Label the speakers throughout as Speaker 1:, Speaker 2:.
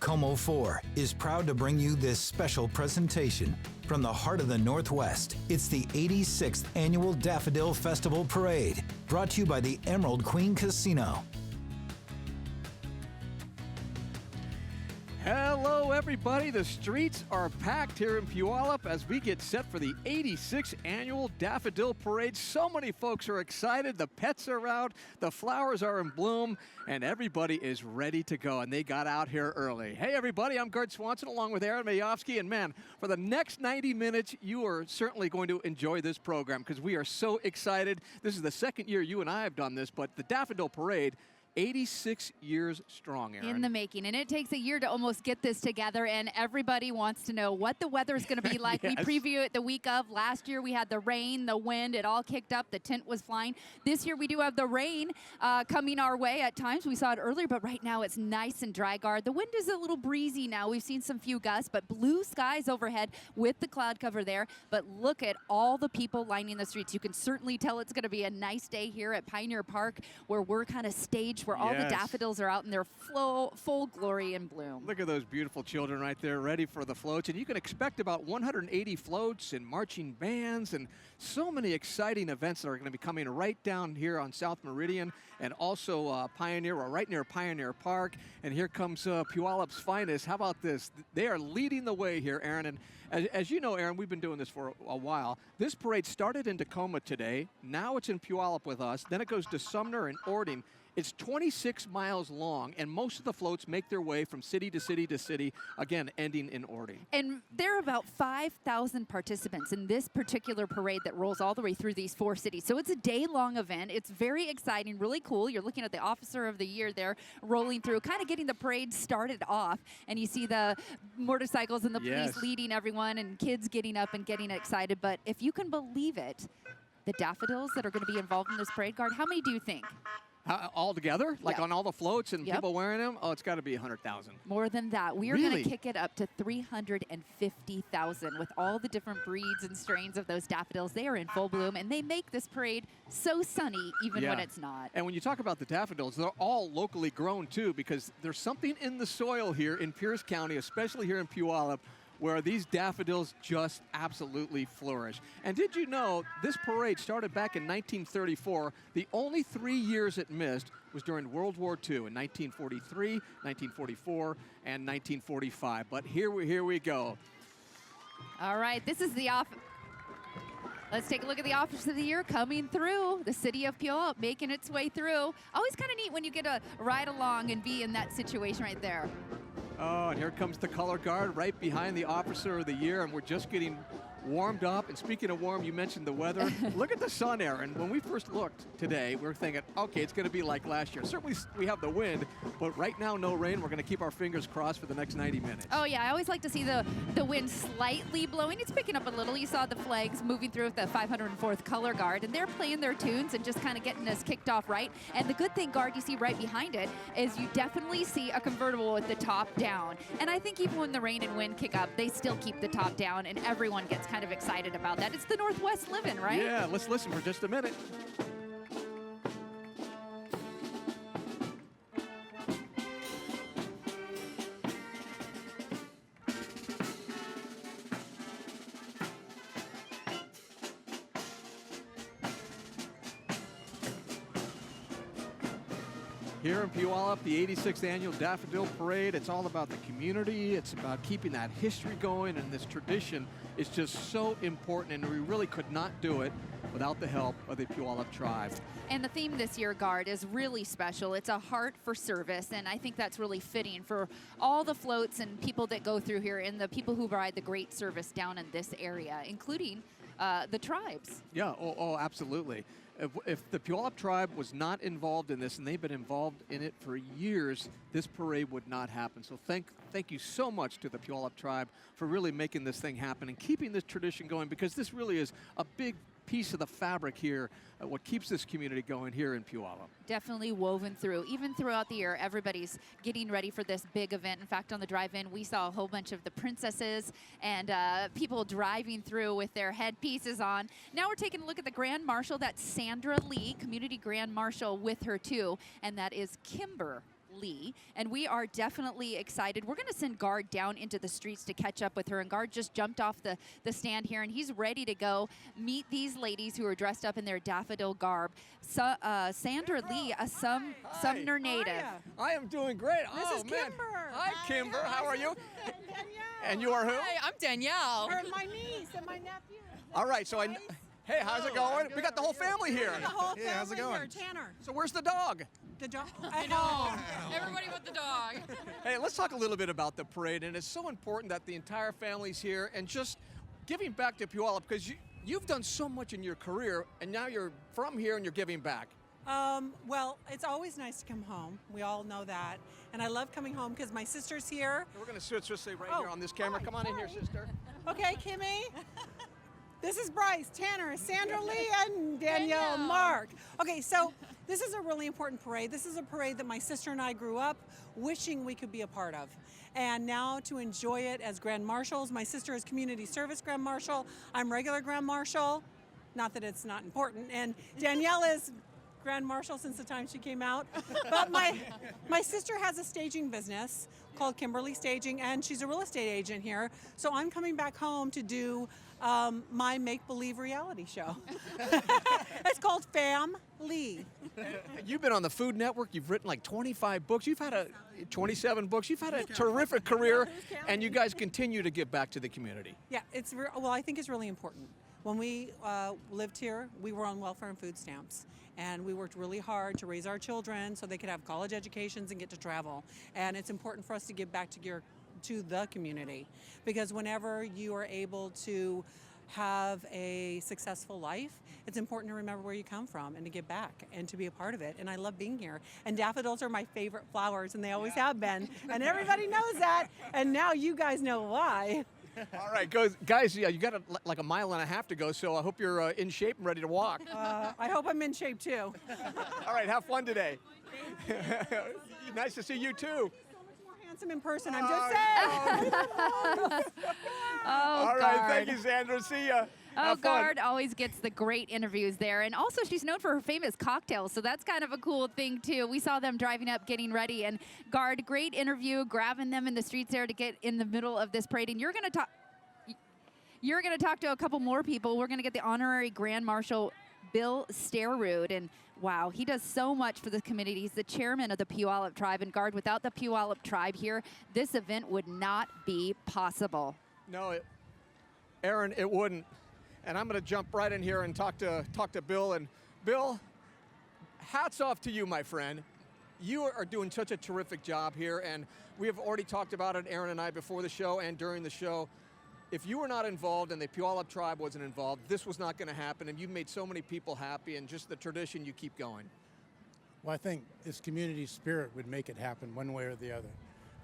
Speaker 1: Como 4 is proud to bring you this special presentation. From the heart of the Northwest, it's the 86th Annual Daffodil Festival Parade, brought to you by the Emerald Queen Casino.
Speaker 2: Hello everybody, the streets are packed here in Puyallup as we get set for the 86th Annual Daffodil Parade. So many folks are excited, the pets are out, the flowers are in bloom, and everybody is ready to go, and they got out here early. Hey everybody, I'm Gaard Swanson along with Erin Mayovsky, and man, for the next 90 minutes, you are certainly going to enjoy this program because we are so excited. This is the second year you and I have done this, but the Daffodil Parade, 86 years strong, Erin.
Speaker 3: In the making, and it takes a year to almost get this together, and everybody wants to know what the weather is going to be like.
Speaker 2: Yes.
Speaker 3: We preview it the week of. Last year we had the rain, the wind, it all kicked up, the tent was flying. This year we do have the rain coming our way at times. We saw it earlier, but right now it's nice and dry, Gaard. The wind is a little breezy now. We've seen some few gusts, but blue skies overhead with the cloud cover there. But look at all the people lining the streets. You can certainly tell it's going to be a nice day here at Pioneer Park, where we're kind of staged, where all the daffodils are out in their full glory and bloom.
Speaker 2: Look at those beautiful children right there ready for the floats, and you can expect about 180 floats and marching bands and so many exciting events that are going to be coming right down here on South Meridian and also Pioneer. We're right near Pioneer Park, and here comes Puyallup's finest. How about this? They are leading the way here, Erin, and as you know, Erin, we've been doing this for a while. This parade started in Tacoma today. Now it's in Puyallup with us. Then it goes to Sumner and Orting. It's 26 miles long, and most of the floats make their way from city to city to city, again, ending in Orting.
Speaker 3: And there are about 5,000 participants in this particular parade that rolls all the way through these 4 cities. So it's a day-long event. It's very exciting, really cool. You're looking at the Officer of the Year there rolling through, kind of getting the parade started off. And you see the motorcycles and the police leading everyone and kids getting up and getting excited. But if you can believe it, the daffodils that are going to be involved in this parade, Gaard, how many do you think?
Speaker 2: All together? Like on all the floats and people wearing them? Oh, it's got to be 100,000.
Speaker 3: More than that. We are going to kick it up to 350,000 with all the different breeds and strains of those daffodils. They are in full bloom, and they make this parade so sunny even when it's not.
Speaker 2: And when you talk about the daffodils, they're all locally grown, too, because there's something in the soil here in Pierce County, especially here in Puyallup, where these daffodils just absolutely flourish. And did you know this parade started back in 1934? The only 3 years it missed was during World War II in 1943, 1944, and 1945. But here we go.
Speaker 3: All right, this is the Let's take a look at the Officer of the Year coming through. The city of Puyallup making its way through. Always kind of neat when you get to ride along and be in that situation right there.
Speaker 2: Oh, and here comes the color guard right behind the Officer of the Year, and we're just getting warmed up. And speaking of warm, you mentioned the weather. Look at the sun, Erin. When we first looked today, we were thinking, okay, it's going to be like last year. Certainly we have the wind, but right now no rain. We're going to keep our fingers crossed for the next 90 minutes.
Speaker 3: Oh, yeah. I always like to see the wind slightly blowing. It's picking up a little. You saw the flags moving through with the 504th Color Guard, and they're playing their tunes and just kind of getting us kicked off right. And the good thing, Gaard, you see right behind it is you definitely see a convertible with the top down. And I think even when the rain and wind kick up, they still keep the top down, and everyone gets kind of excited about that. It's the Northwest living, right?
Speaker 2: Yeah, let's listen for just a minute. Here in Puyallup, the 86th Annual Daffodil Parade, it's all about the community. It's about keeping that history going, and this tradition is just so important, and we really could not do it without the help of the Puyallup tribe.
Speaker 3: And the theme this year, Gaard, is really special. It's a heart for service, and I think that's really fitting for all the floats and people that go through here and the people who provide the great service down in this area, including the tribes.
Speaker 2: Yeah, oh, absolutely. If the Puyallup tribe was not involved in this, and they've been involved in it for years, this parade would not happen. So thank you so much to the Puyallup tribe for really making this thing happen and keeping this tradition going, because this really is a big piece of the fabric here, what keeps this community going here in Puyallup.
Speaker 3: Definitely woven through. Even throughout the year, everybody's getting ready for this big event. In fact, on the drive-in, we saw a whole bunch of the princesses and people driving through with their headpieces on. Now we're taking a look at the Grand Marshal. That's Sandra Lee, Community Grand Marshal, with her too, and that is Kimber Lee, and we are definitely excited. We're going to send Gaard down into the streets to catch up with her, and Gaard just jumped off the stand here, and he's ready to go meet these ladies who are dressed up in their daffodil garb. So, Sandra Lee, a Sumner native.
Speaker 2: I am doing great.
Speaker 4: This is Kimber.
Speaker 2: Hi, Kimber. How are you?
Speaker 4: Danielle.
Speaker 2: And you are who?
Speaker 5: Hi, I'm Danielle.
Speaker 4: Her, my niece and my nephew.
Speaker 2: All right, so hey, how's it going? We got the whole family here.
Speaker 4: The whole family
Speaker 6: how's it going?
Speaker 4: here, Tanner.
Speaker 2: So where's the dog?
Speaker 4: The dog.
Speaker 5: I know. Everybody but the dog.
Speaker 2: Hey, let's talk a little bit about the parade, and it's so important that the entire family's here and just giving back to Puyallup, because you've done so much in your career, and now you're from here and you're giving back.
Speaker 4: Well, it's always nice to come home. We all know that. And I love coming home because my sister's here.
Speaker 2: We're going to switch right
Speaker 4: Oh,
Speaker 2: here on this camera. Come on in here, sister.
Speaker 4: Okay, Kimmy. This is Bryce, Tanner, Sandra Lee, and Danielle, Mark. Okay, so this is a really important parade. This is a parade that my sister and I grew up wishing we could be a part of. And now to enjoy it as Grand Marshals. My sister is Community Service Grand Marshal. I'm regular Grand Marshal. Not that it's not important. And Danielle is Grand Marshal since the time she came out. But my sister has a staging business called Kimberly Staging, and she's a real estate agent here. So I'm coming back home to do my make-believe reality show. It's called Fam Lee.
Speaker 2: You've been on the Food Network. You've written like 25 books. You've had 27 books. You've had a terrific career, and you guys continue to give back to the community.
Speaker 4: Yeah, well, I think it's really important. When we lived here, we were on welfare and food stamps. And we worked really hard to raise our children so they could have college educations and get to travel. And it's important for us to give back to the community, because whenever you are able to have a successful life, it's important to remember where you come from and to give back and to be a part of it. And I love being here. And daffodils are my favorite flowers, and they always have been. And everybody knows that. And now you guys know why.
Speaker 2: All right, guys, yeah, you got like a mile and a half to go, so I hope you're in shape and ready to walk.
Speaker 4: I hope I'm in shape too.
Speaker 2: All right, have fun today. Nice to see you too.
Speaker 4: Handsome in person, I'm just saying.
Speaker 2: All right, thank you, Sandra. See ya.
Speaker 3: Gaard always gets the great interviews there. And also, she's known for her famous cocktails, so that's kind of a cool thing, too. We saw them driving up, getting ready. And Gaard, great interview, grabbing them in the streets there to get in the middle of this parade. And you're going to talk to a couple more people. We're going to get the honorary Grand Marshal, Bill Sterrud. And wow, he does so much for the community. He's the chairman of the Puyallup tribe. And Gaard, without the Puyallup tribe here, this event would not be possible.
Speaker 2: No, Erin, it wouldn't. And I'm going to jump right in here and talk to Bill. And Bill, hats off to you, my friend. You are doing such a terrific job here, and we have already talked about it, Erin and I, before the show and during the show. If you were not involved and the Puyallup tribe wasn't involved, this was not going to happen, and you've made so many people happy, and just the tradition, you keep going.
Speaker 6: Well, I think this community spirit would make it happen one way or the other.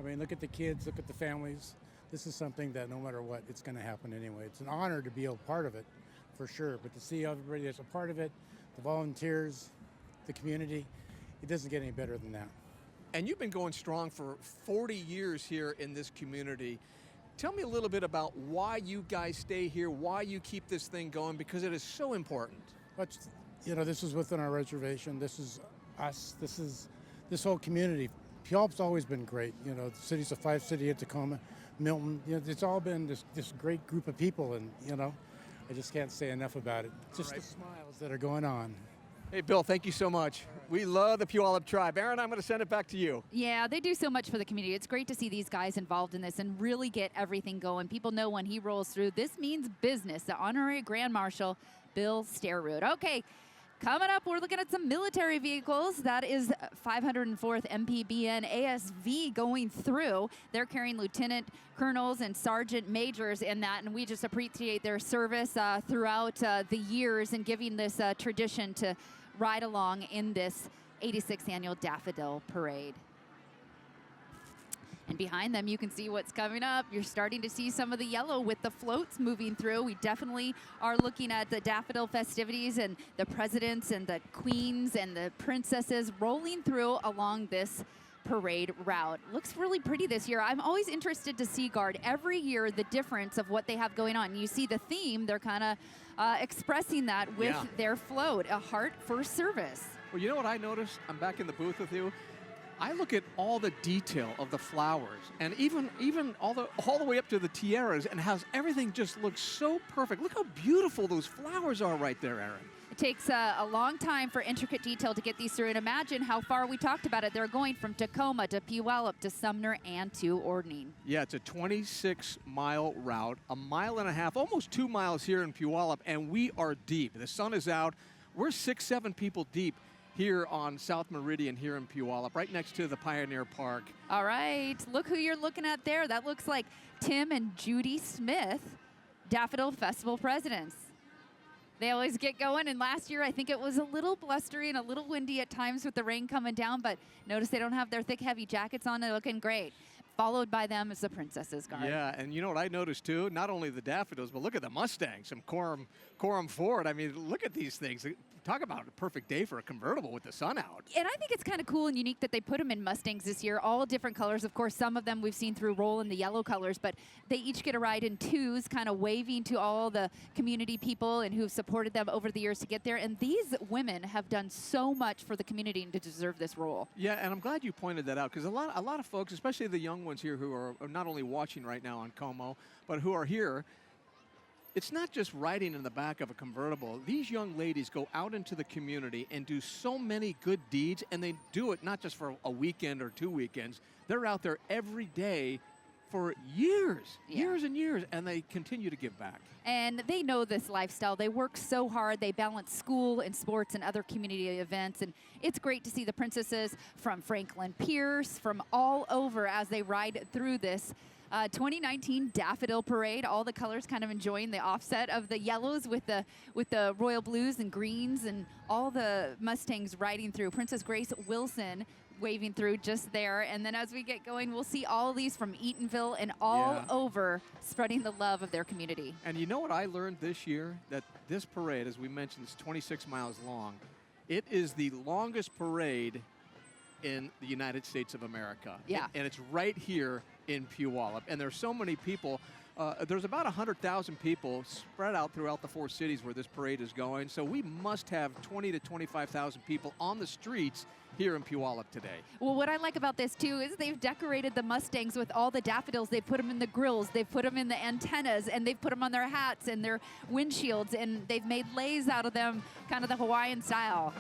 Speaker 6: I mean, look at the kids, look at the families. This is something that no matter what, it's going to happen anyway. It's an honor to be a part of it, for sure. But to see everybody that's a part of it, the volunteers, the community, it doesn't get any better than that.
Speaker 2: And you've been going strong for 40 years here in this community. Tell me a little bit about why you guys stay here, why you keep this thing going, because it is so important.
Speaker 6: But, you know, this is within our reservation. This is us. This is this whole community. Puyallup's always been great. You know, the city's a 5-city in Tacoma. Milton, you know, it's all been this great group of people, and, you know, I just can't say enough about it. Just the smiles that are going on.
Speaker 2: Hey, Bill, thank you so much. We love the Puyallup tribe. Erin, I'm going to send it back to you.
Speaker 3: Yeah, they do so much for the community. It's great to see these guys involved in this and really get everything going. People know when he rolls through, this means business. The honorary Grand Marshal, Bill Sterrud. Okay. Coming up, we're looking at some military vehicles. That is 504th MPBN ASV going through. They're carrying lieutenant colonels and sergeant majors in that, and we just appreciate their service throughout the years and giving this tradition to ride along in this 86th annual Daffodil Parade. And behind them, you can see what's coming up. You're starting to see some of the yellow with the floats moving through. We definitely are looking at the daffodil festivities and the presidents and the queens and the princesses rolling through along this parade route. Looks really pretty this year. I'm always interested to see, Gaard, every year the difference of what they have going on. You see the theme, they're kind of expressing that with their float, a heart for service.
Speaker 2: Well, you know what I noticed? I'm back in the booth with you. I look at all the detail of the flowers, and even all the way up to the tiaras, and how everything just looks so perfect. Look how beautiful those flowers are right there, Erin.
Speaker 3: It takes a long time for intricate detail to get these through, and imagine how far we talked about it. They're going from Tacoma to Puyallup to Sumner and to Orting.
Speaker 2: Yeah, it's a 26-mile route, 1.5 miles, almost 2 miles here in Puyallup, and we are deep. The sun is out. We're 6-7 people deep here on South Meridian here in Puyallup, right next to the Pioneer Park.
Speaker 3: All right, look who you're looking at there. That looks like Tim and Judy Smith, Daffodil Festival presidents. They always get going, and last year I think it was a little blustery and a little windy at times with the rain coming down, but notice they don't have their thick, heavy jackets on. They're looking great. Followed by them is the princesses, Gaard.
Speaker 2: Yeah, and you know what I noticed too? Not only the daffodils, but look at the Mustangs, some Quorum Ford. I mean, look at these things. Talk about a perfect day for a convertible with the sun out.
Speaker 3: And I think it's kind of cool and unique that they put them in Mustangs this year, all different colors. Of course, some of them we've seen through roll in the yellow colors, but they each get a ride in twos, kind of waving to all the community people and who've supported them over the years to get there. And these women have done so much for the community and to deserve this role.
Speaker 2: Yeah, and I'm glad you pointed that out, because a lot of folks, especially the young ones here who are not only watching right now on Como, but who are here, it's not just riding in the back of a convertible. These young ladies go out into the community and do so many good deeds, and they do it not just for a weekend or 2 weekends. They're out there every day for years, years and years, and they continue to give back.
Speaker 3: And they know this lifestyle. They work so hard. They balance school and sports and other community events. And it's great to see the princesses from Franklin Pierce, from all over as they ride through this 2019 Daffodil Parade. All the colors kind of enjoying the offset of the yellows with the royal blues and greens, and all the Mustangs riding through. Princess Grace Wilson waving through just there. And then as we get going, we'll see all of these from Eatonville and all over, spreading the love of their community.
Speaker 2: And you know what I learned this year? That this parade, as we mentioned, is 26 miles long. It is the longest parade in the United States of America.
Speaker 3: Yeah.
Speaker 2: And it's right here in Puyallup. And there's so many people. There's about 100,000 people spread out throughout the 4 cities where this parade is going. So we must have 20 to 25,000 people on the streets here in Puyallup today.
Speaker 3: Well, what I like about this too is they've decorated the Mustangs with all the daffodils. They've put them in the grills, they've put them in the antennas, and they've put them on their hats and their windshields, and they've made leis out of them, kind of the Hawaiian style.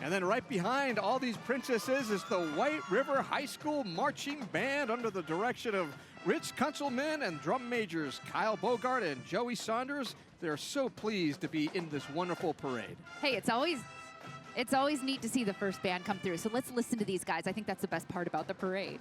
Speaker 2: And then right behind all these princesses is the White River High School Marching Band under the direction of Rich Kunzelman and drum majors Kyle Bogart and Joey Saunders. They're so pleased to be in this wonderful parade.
Speaker 3: Hey, it's always neat to see the first band come through. So let's listen to these guys. I think that's the best part about the parade.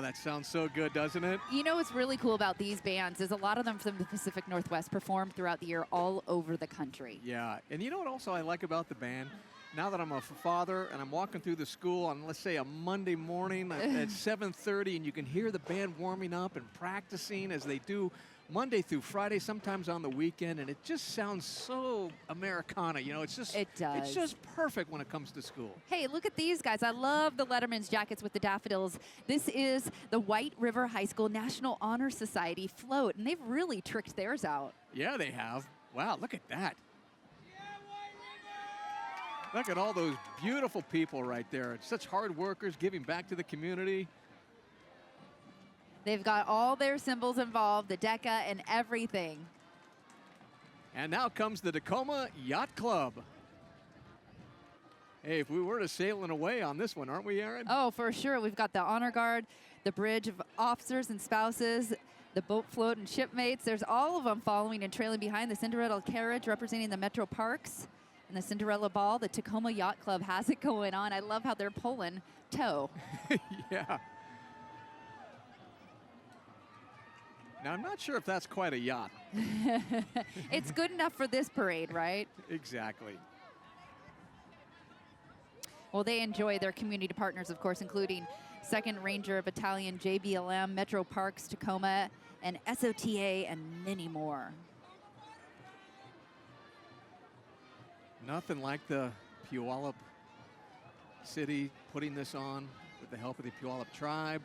Speaker 2: That sounds so good, doesn't it?
Speaker 3: You know what's really cool about these bands is a lot of them from the Pacific Northwest perform throughout the year all over the country.
Speaker 2: Yeah, and you know what also I like about the band? Now that I'm a father and I'm walking through the school on, let's say, a Monday morning at 7:30, and you can hear the band warming up and practicing as they do Monday through Friday, sometimes on the weekend, and it just sounds so Americana. You know, it does. It's just perfect when it comes to school.
Speaker 3: Hey, look at these guys. I love the Letterman's jackets with the daffodils. This is the White River High School National Honor Society float, and they've really tricked theirs out.
Speaker 2: Yeah, they have. Wow, look at that. Look at all those beautiful people right there. Such hard workers giving back to the community.
Speaker 3: They've got all their symbols involved, the DECA and everything.
Speaker 2: And now comes the Tacoma Yacht Club. Hey, if we were to sailing away on this one, aren't we, Erin?
Speaker 3: Oh, for sure. We've got the Honor Guard, the Bridge of Officers and Spouses, The boat float and shipmates, there's all of them following and trailing behind. The Cinderella carriage representing the Metro Parks. And the Cinderella ball, the Tacoma Yacht Club has it going on. I love how they're pulling tow.
Speaker 2: Yeah. Now, I'm not sure if that's quite a yacht.
Speaker 3: It's good enough for this parade, right?
Speaker 2: Exactly.
Speaker 3: Well, they enjoy their community partners, of course, including 2nd Ranger Battalion, JBLM, Metro Parks, Tacoma, and SOTA, and many more.
Speaker 2: Nothing like the Puyallup City putting this on with the help of the Puyallup tribe.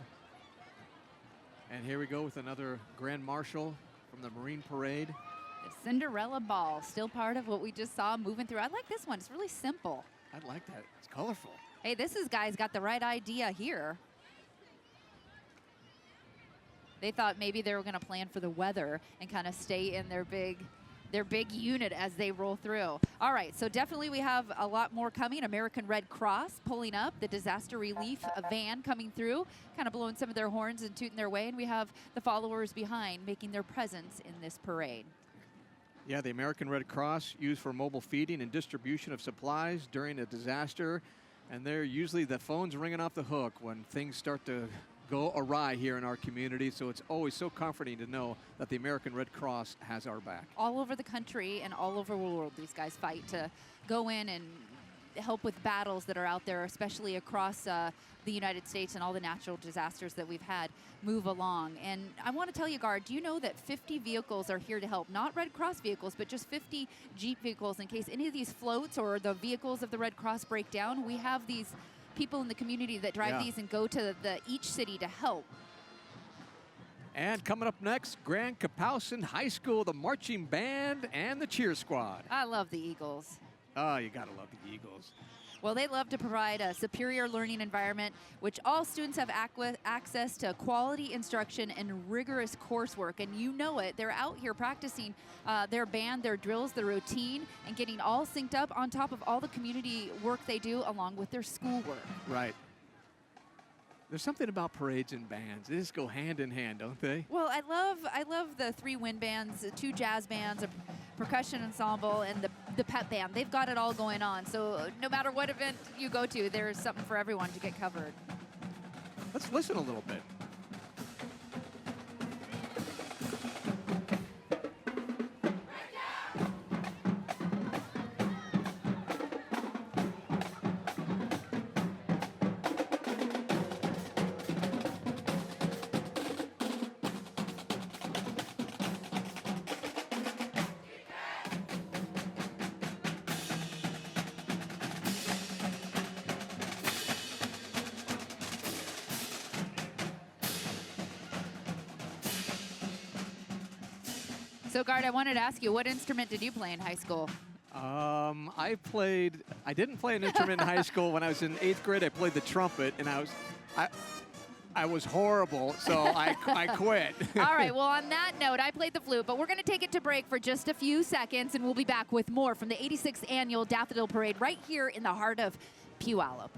Speaker 2: And here we go with another Grand Marshal from the Marine Parade.
Speaker 3: The Cinderella ball, still part of what we just saw moving through. I like this one. It's really simple.
Speaker 2: I like that. It's colorful.
Speaker 3: Hey, this guy's got the right idea here. They thought maybe they were going to plan for the weather and kind of stay in their big unit as they roll through. All right, so definitely we have a lot more coming. American Red Cross pulling up, the disaster relief van coming through, kind of blowing some of their horns and tooting their way, and we have the followers behind making their presence in this parade.
Speaker 2: Yeah, the American Red Cross used for mobile feeding and distribution of supplies during a disaster, and they're usually the phone's ringing off the hook when things start to go awry here in our community, so it's always so comforting to know that the American Red Cross has our back.
Speaker 3: All over the country and all over the world, these guys fight to go in and help with battles that are out there, especially across the United States and all the natural disasters that we've had move along. And I want to tell you, Gaard, do you know that 50 vehicles are here to help? Not Red Cross vehicles, but just 50 Jeep vehicles in case any of these floats or the vehicles of the Red Cross break down. We have these people in the community that drive these and go to each city to help.
Speaker 2: And coming up next, Grand Kapowsin High School, the marching band, and the cheer squad.
Speaker 3: I love the Eagles.
Speaker 2: Oh, you gotta love the Eagles.
Speaker 3: Well, they love to provide a superior learning environment, which all students have access to quality instruction and rigorous coursework. And you know it, they're out here practicing their band, their drills, their routine, and getting all synced up on top of all the community work they do along with their schoolwork.
Speaker 2: Right. There's something about parades and bands. They just go hand in hand, don't they?
Speaker 3: Well, I love the 3 wind bands, 2 jazz bands, a percussion ensemble, and the pep band. They've got it all going on. So no matter what event you go to, there's something for everyone to get covered.
Speaker 2: Let's listen a little bit.
Speaker 3: So, Gaard, I wanted to ask you, what instrument did you play in high school?
Speaker 2: I didn't play an instrument in high school. When I was in 8th grade, I played the trumpet, and I was horrible, so I quit.
Speaker 3: All right, well, on that note, I played the flute, but we're going to take it to break for just a few seconds, and we'll be back with more from the 86th Annual Daffodil Parade right here in the heart of Puyallup.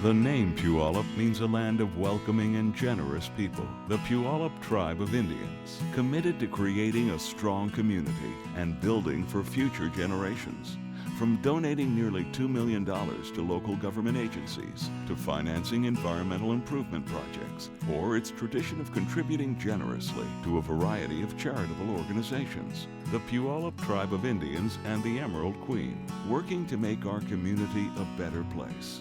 Speaker 7: The name Puyallup means a land of welcoming and generous people. The Puyallup tribe of Indians, committed to creating a strong community and building for future generations. From donating nearly $2 million to local government agencies, to financing environmental improvement projects, or its tradition of contributing generously to a variety of charitable organizations. The Puyallup tribe of Indians and the Emerald Queen, working to make our community a better place.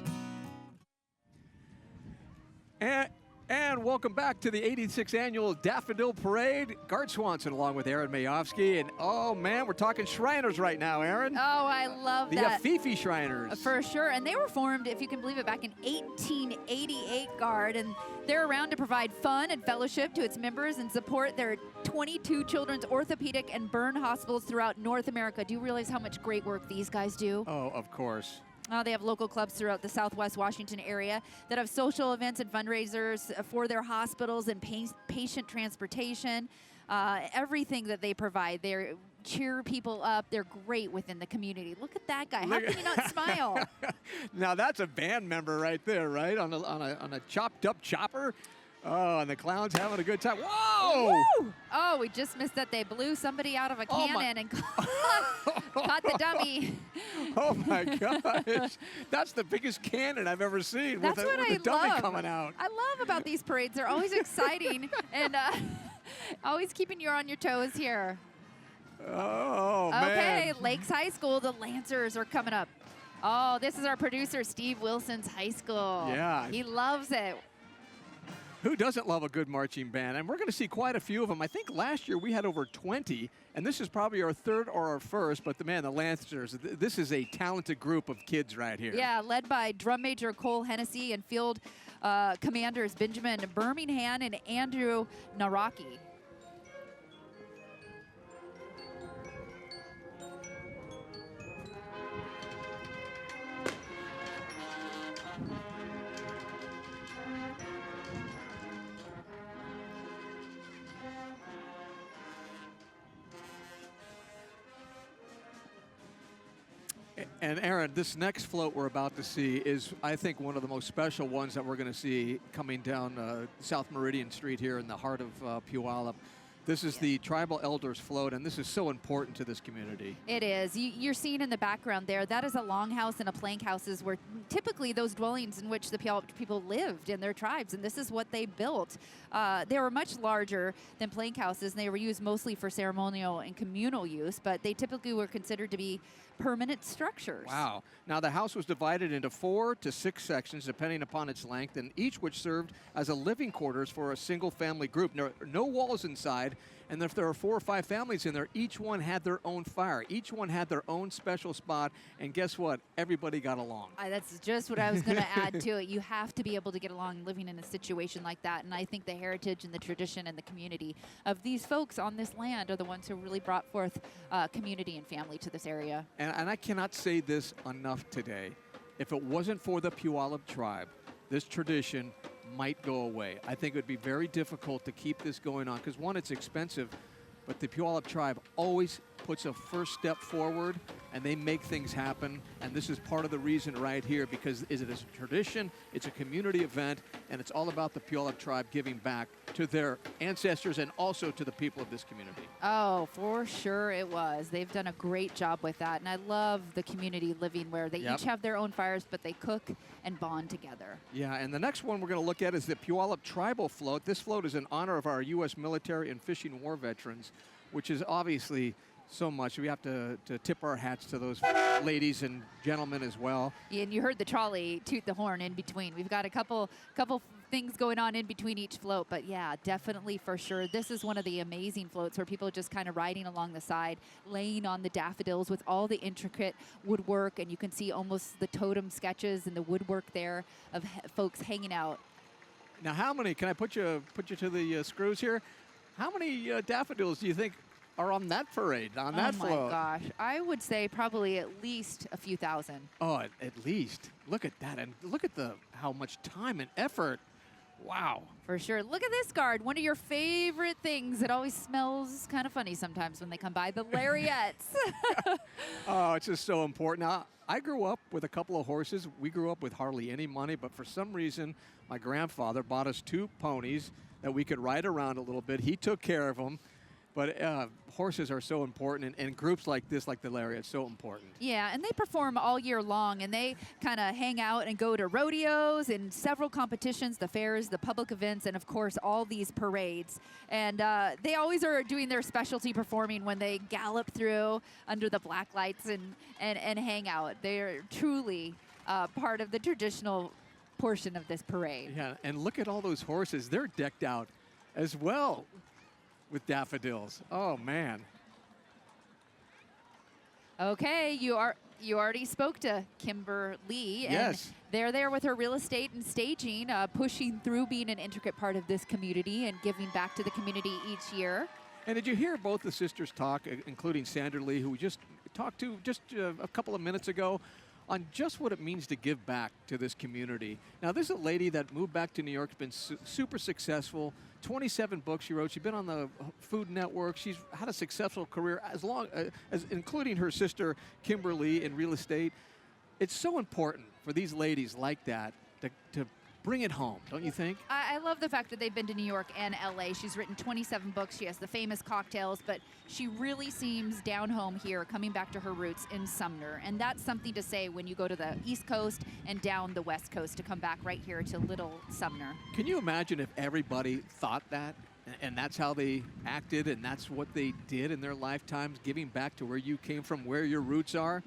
Speaker 2: And welcome back to the 86th Annual Daffodil Parade. Gaard Swanson along with Erin Mayovsky. And oh man, we're talking Shriners right now, Erin.
Speaker 3: Oh, I love that.
Speaker 2: The Afifi Shriners.
Speaker 3: For sure. And they were formed, if you can believe it, back in 1888, Gaard. And they're around to provide fun and fellowship to its members and support their 22 children's orthopedic and burn hospitals throughout North America. Do you realize how much great work these guys do?
Speaker 2: Oh, of course.
Speaker 3: They have local clubs throughout the Southwest Washington area that have social events and fundraisers for their hospitals and patient transportation. Everything that they provide, they cheer people up. They're great within the community. Look at that guy. How can you not smile?
Speaker 2: Now that's a band member right there, right? On a chopped up chopper. Oh, and the clowns having a good time. Whoa!
Speaker 3: Woo! Oh, we just missed that. They blew somebody out of a cannon and caught the dummy.
Speaker 2: Oh my gosh. That's the biggest cannon I've ever seen
Speaker 3: That's
Speaker 2: with
Speaker 3: what
Speaker 2: a
Speaker 3: I
Speaker 2: dummy
Speaker 3: love.
Speaker 2: coming out.
Speaker 3: I love about these parades. They're always exciting and always keeping you on your toes here.
Speaker 2: Oh,
Speaker 3: Okay,
Speaker 2: man.
Speaker 3: Lakes High School, the Lancers are coming up. Oh, this is our producer, Steve Wilson's high school.
Speaker 2: Yeah.
Speaker 3: He loves it.
Speaker 2: Who doesn't love a good marching band? And we're going to see quite a few of them. I think last year we had over 20, and this is probably our third or our first, but the Lancers, this is a talented group of kids right here.
Speaker 3: Yeah, led by drum major Cole Hennessy and field commanders Benjamin Birmingham and Andrew Naraki.
Speaker 2: And Erin, this next float we're about to see is, I think, one of the most special ones that we're going to see coming down South Meridian Street here in the heart of Puyallup. This is the Tribal Elders Float, and this is so important to this community.
Speaker 3: It is. You're seeing in the background there, that is a longhouse and a plank houses where typically those dwellings in which the Puyallup people lived in their tribes, and this is what they built. They were much larger than plank houses, and they were used mostly for ceremonial and communal use, but they typically were considered to be permanent structures.
Speaker 2: Wow. Now, the house was divided into 4 to 6 sections, depending upon its length, and each which served as a living quarters for a single family group. No walls inside, and if there are 4 or 5 families in there, each one had their own fire. Each one had their own special spot, and guess what? Everybody got along.
Speaker 3: That's just what I was going to add to it. You have to be able to get along living in a situation like that, and I think the heritage and the tradition and the community of these folks on this land are the ones who really brought forth community and family to this area.
Speaker 2: And I cannot say this enough today. If it wasn't for the Puyallup tribe, this tradition might go away. I think it would be very difficult to keep this going on because, one, it's expensive, but the Puyallup tribe always puts a first step forward and they make things happen. And this is part of the reason right here, because it is a tradition, it's a community event, and it's all about the Puyallup tribe giving back to their ancestors and also to the people of this community.
Speaker 3: Oh, for sure it was. They've done a great job with that. And I love the community living where they each have their own fires, but they cook and bond together.
Speaker 2: Yeah, and the next one we're going to look at is the Puyallup Tribal Float. This float is in honor of our U.S. military and fishing war veterans, which is obviously so much. We have to tip our hats to those ladies and gentlemen as well.
Speaker 3: Yeah, and you heard the trolley toot the horn in between. We've got a couple things going on in between each float, but yeah, definitely for sure. This is one of the amazing floats where people are just kind of riding along the side, laying on the daffodils with all the intricate woodwork, and you can see almost the totem sketches and the woodwork there of folks hanging out.
Speaker 2: Now, how many, can I put you to the screws here? How many daffodils do you think are on that parade, on that float?
Speaker 3: Oh my gosh, I would say probably at least a few thousand.
Speaker 2: Oh, at least. Look at that, and look at how much time and effort. Wow.
Speaker 3: For sure. Look at this, Gaard. One of your favorite things. It always smells kind of funny sometimes when they come by, the lariats.
Speaker 2: Oh, it's just so important. Now, I grew up with a couple of horses. We grew up with hardly any money, but for some reason, my grandfather bought us 2 ponies that we could ride around a little bit. He took care of them. But horses are so important, and groups like this, like the lariat, so important.
Speaker 3: Yeah, and they perform all year long, and they kind of hang out and go to rodeos and several competitions, the fairs, the public events, and, of course, all these parades. And they always are doing their specialty performing when they gallop through under the black lights and hang out. They're truly part of the traditional portion of this parade.
Speaker 2: Yeah, and look at all those horses. They're decked out as well with daffodils. Oh, man.
Speaker 3: Okay, you already spoke to Kimberly. And
Speaker 2: yes.
Speaker 3: They're there with her real estate and staging, pushing through being an intricate part of this community and giving back to the community each year.
Speaker 2: And did you hear both the sisters talk, including Sandra Lee, who we just talked to just a couple of minutes ago, on just what it means to give back to this community? Now, this is a lady that moved back to New York, been super successful, 27 books she wrote. She's been on the Food Network. She's had a successful career, as long as including her sister, Kimberly, in real estate. It's so important for these ladies like that to bring it home, don't you think?
Speaker 3: I love the fact that they've been to New York and LA. She's written 27 books. She has the famous cocktails, but she really seems down home here, coming back to her roots in Sumner. And that's something to say when you go to the East Coast and down the West Coast, to come back right here to Little Sumner.
Speaker 2: Can you imagine if everybody thought that? And that's how they acted, and that's what they did in their lifetimes, giving back to where you came from, where your roots are?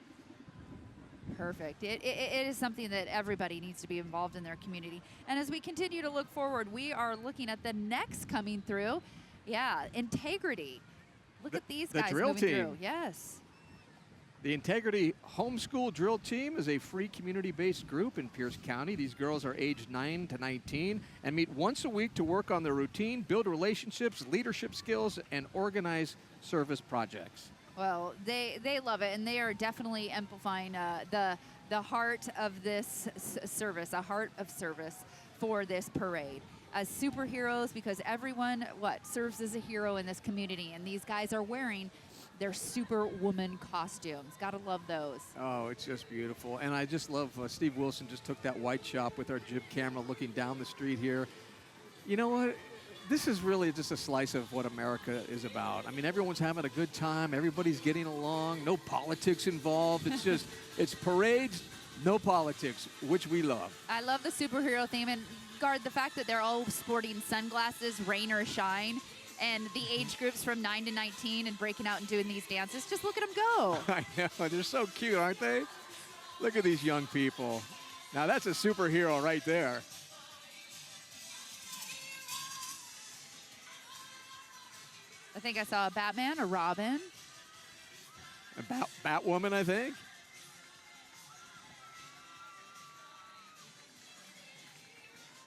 Speaker 3: Perfect. It is something that everybody needs to be involved in their community. And as we continue to look forward, we are looking at the next coming through. Yeah, Integrity. Look at these guys
Speaker 2: drill
Speaker 3: moving
Speaker 2: team.
Speaker 3: through. Yes.
Speaker 2: The Integrity Homeschool Drill Team is a free community-based group in Pierce County. These girls are aged 9 to 19 and meet once a week to work on their routine, build relationships, leadership skills, and organize service projects.
Speaker 3: Well, they love it, and they are definitely amplifying the heart of this service, a heart of service for this parade. As superheroes, because everyone, serves as a hero in this community, and these guys are wearing their Superwoman costumes. Gotta love those.
Speaker 2: Oh, it's just beautiful. And I just love Steve Wilson just took that white shot with our jib camera looking down the street here. You know what? This is really just a slice of what America is about. I mean, everyone's having a good time. Everybody's getting along. No politics involved. It's just, it's parades, no politics, which we love.
Speaker 3: I love the superhero theme. And, Gaard, the fact that they're all sporting sunglasses, rain or shine, and the age groups from 9 to 19 and breaking out and doing these dances, just look at them go.
Speaker 2: I know. They're so cute, aren't they? Look at these young people. Now, that's a superhero right there.
Speaker 3: I think I saw a Batman, a Robin.
Speaker 2: A Batwoman, I think.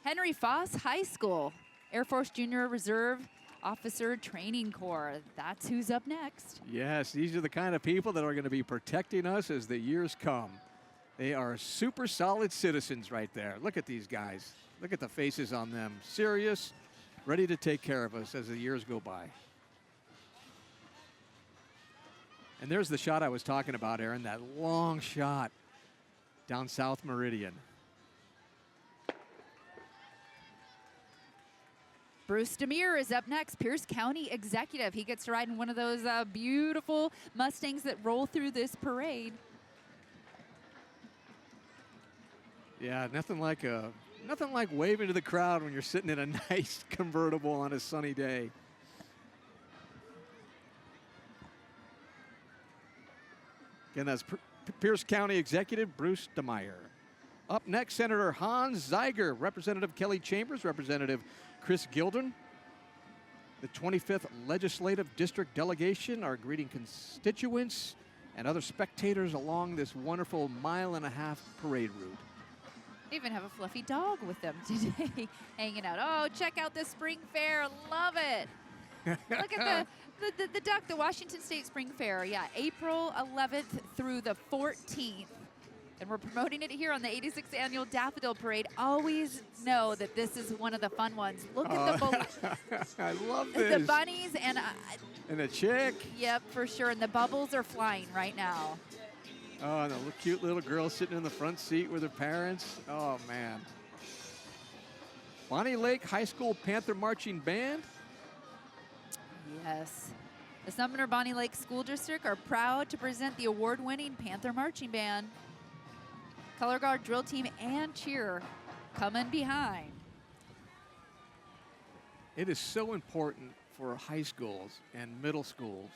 Speaker 3: Henry Foss High School, Air Force Junior Reserve Officer Training Corps. That's who's up next.
Speaker 2: Yes, these are the kind of people that are going to be protecting us as the years come. They are super solid citizens right there. Look at these guys. Look at the faces on them. Serious, ready to take care of us as the years go by. And there's the shot I was talking about, Erin, that long shot down South Meridian.
Speaker 3: Bruce Demir is up next, Pierce County Executive. He gets to ride in one of those beautiful Mustangs that roll through this parade.
Speaker 2: Yeah, nothing like waving to the crowd when you're sitting in a nice convertible on a sunny day. Again, that's Pierce County Executive Bruce DeMeyer. Up next, Senator Hans Zeiger, Representative Kelly Chambers, Representative Chris Gilden. The 25th Legislative District Delegation are greeting constituents and other spectators along this wonderful 1.5 mile parade route.
Speaker 3: They even have a fluffy dog with them today, hanging out. Oh, check out the spring fair. Love it. Look at the duck, the Washington State Spring Fair. Yeah, April 11th through the 14th. And we're promoting it here on the 86th Annual Daffodil Parade. Always know that this is one of the fun ones. Look at the
Speaker 2: I love this.
Speaker 3: The bunnies and
Speaker 2: the chick.
Speaker 3: Yep, for sure. And the bubbles are flying right now.
Speaker 2: Oh, and the cute little girl sitting in the front seat with her parents. Oh, man. Bonnie Lake High School Panther Marching Band.
Speaker 3: Yes. The Sumner Bonnie Lake School District are proud to present the award-winning Panther Marching Band. Color Guard Drill Team and Cheer coming behind.
Speaker 2: It is so important for high schools and middle schools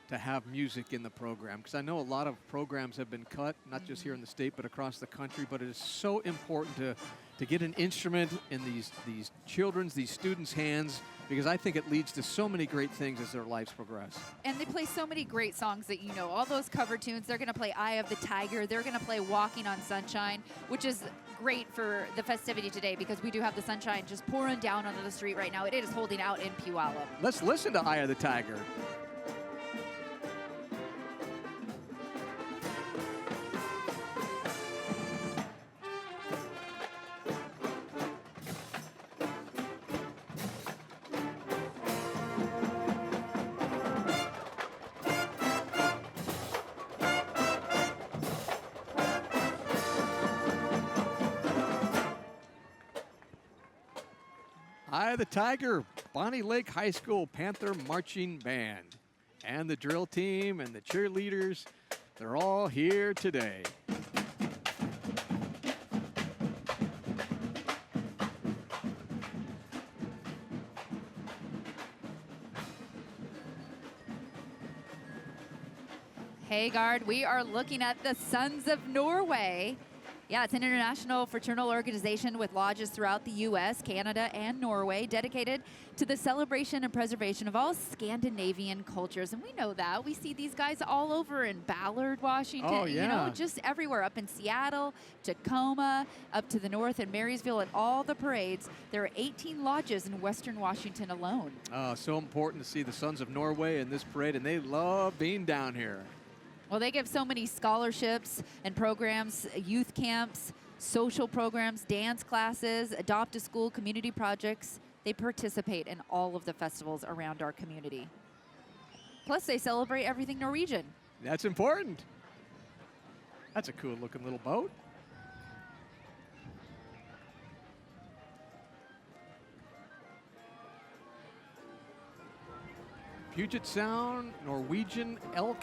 Speaker 2: to have music in the program, because I know a lot of programs have been cut, not just here in the state, but across the country. But it is so important to get an instrument in these children's, these students' hands, because I think it leads to so many great things as their lives progress.
Speaker 3: And they play so many great songs that you know. All those cover tunes, they're going to play Eye of the Tiger. They're going to play Walking on Sunshine, which is great for the festivity today, because we do have the sunshine just pouring down onto the street right now. It is holding out in Puyallup.
Speaker 2: Let's listen to Eye of the Tiger. Eye of the Tiger, Bonnie Lake High School Panther Marching Band. And the drill team and the cheerleaders, they're all here today.
Speaker 3: Hey, Gaard, we are looking at the Sons of Norway. Yeah, it's an international fraternal organization with lodges throughout the U.S., Canada, and Norway, dedicated to the celebration and preservation of all Scandinavian cultures. And we know that. We see these guys all over in Ballard, Washington.
Speaker 2: Oh, yeah.
Speaker 3: You know, just everywhere, up in Seattle, Tacoma, up to the north in Marysville, at all the parades. There are 18 lodges in Western Washington alone.
Speaker 2: So important to see the Sons of Norway in this parade, and they love being down here.
Speaker 3: Well, they give so many scholarships and programs, youth camps, social programs, dance classes, adopt a school, community projects. They participate in all of the festivals around our community. Plus, they celebrate everything Norwegian.
Speaker 2: That's important. That's a cool looking little boat. Puget Sound Norwegian Elk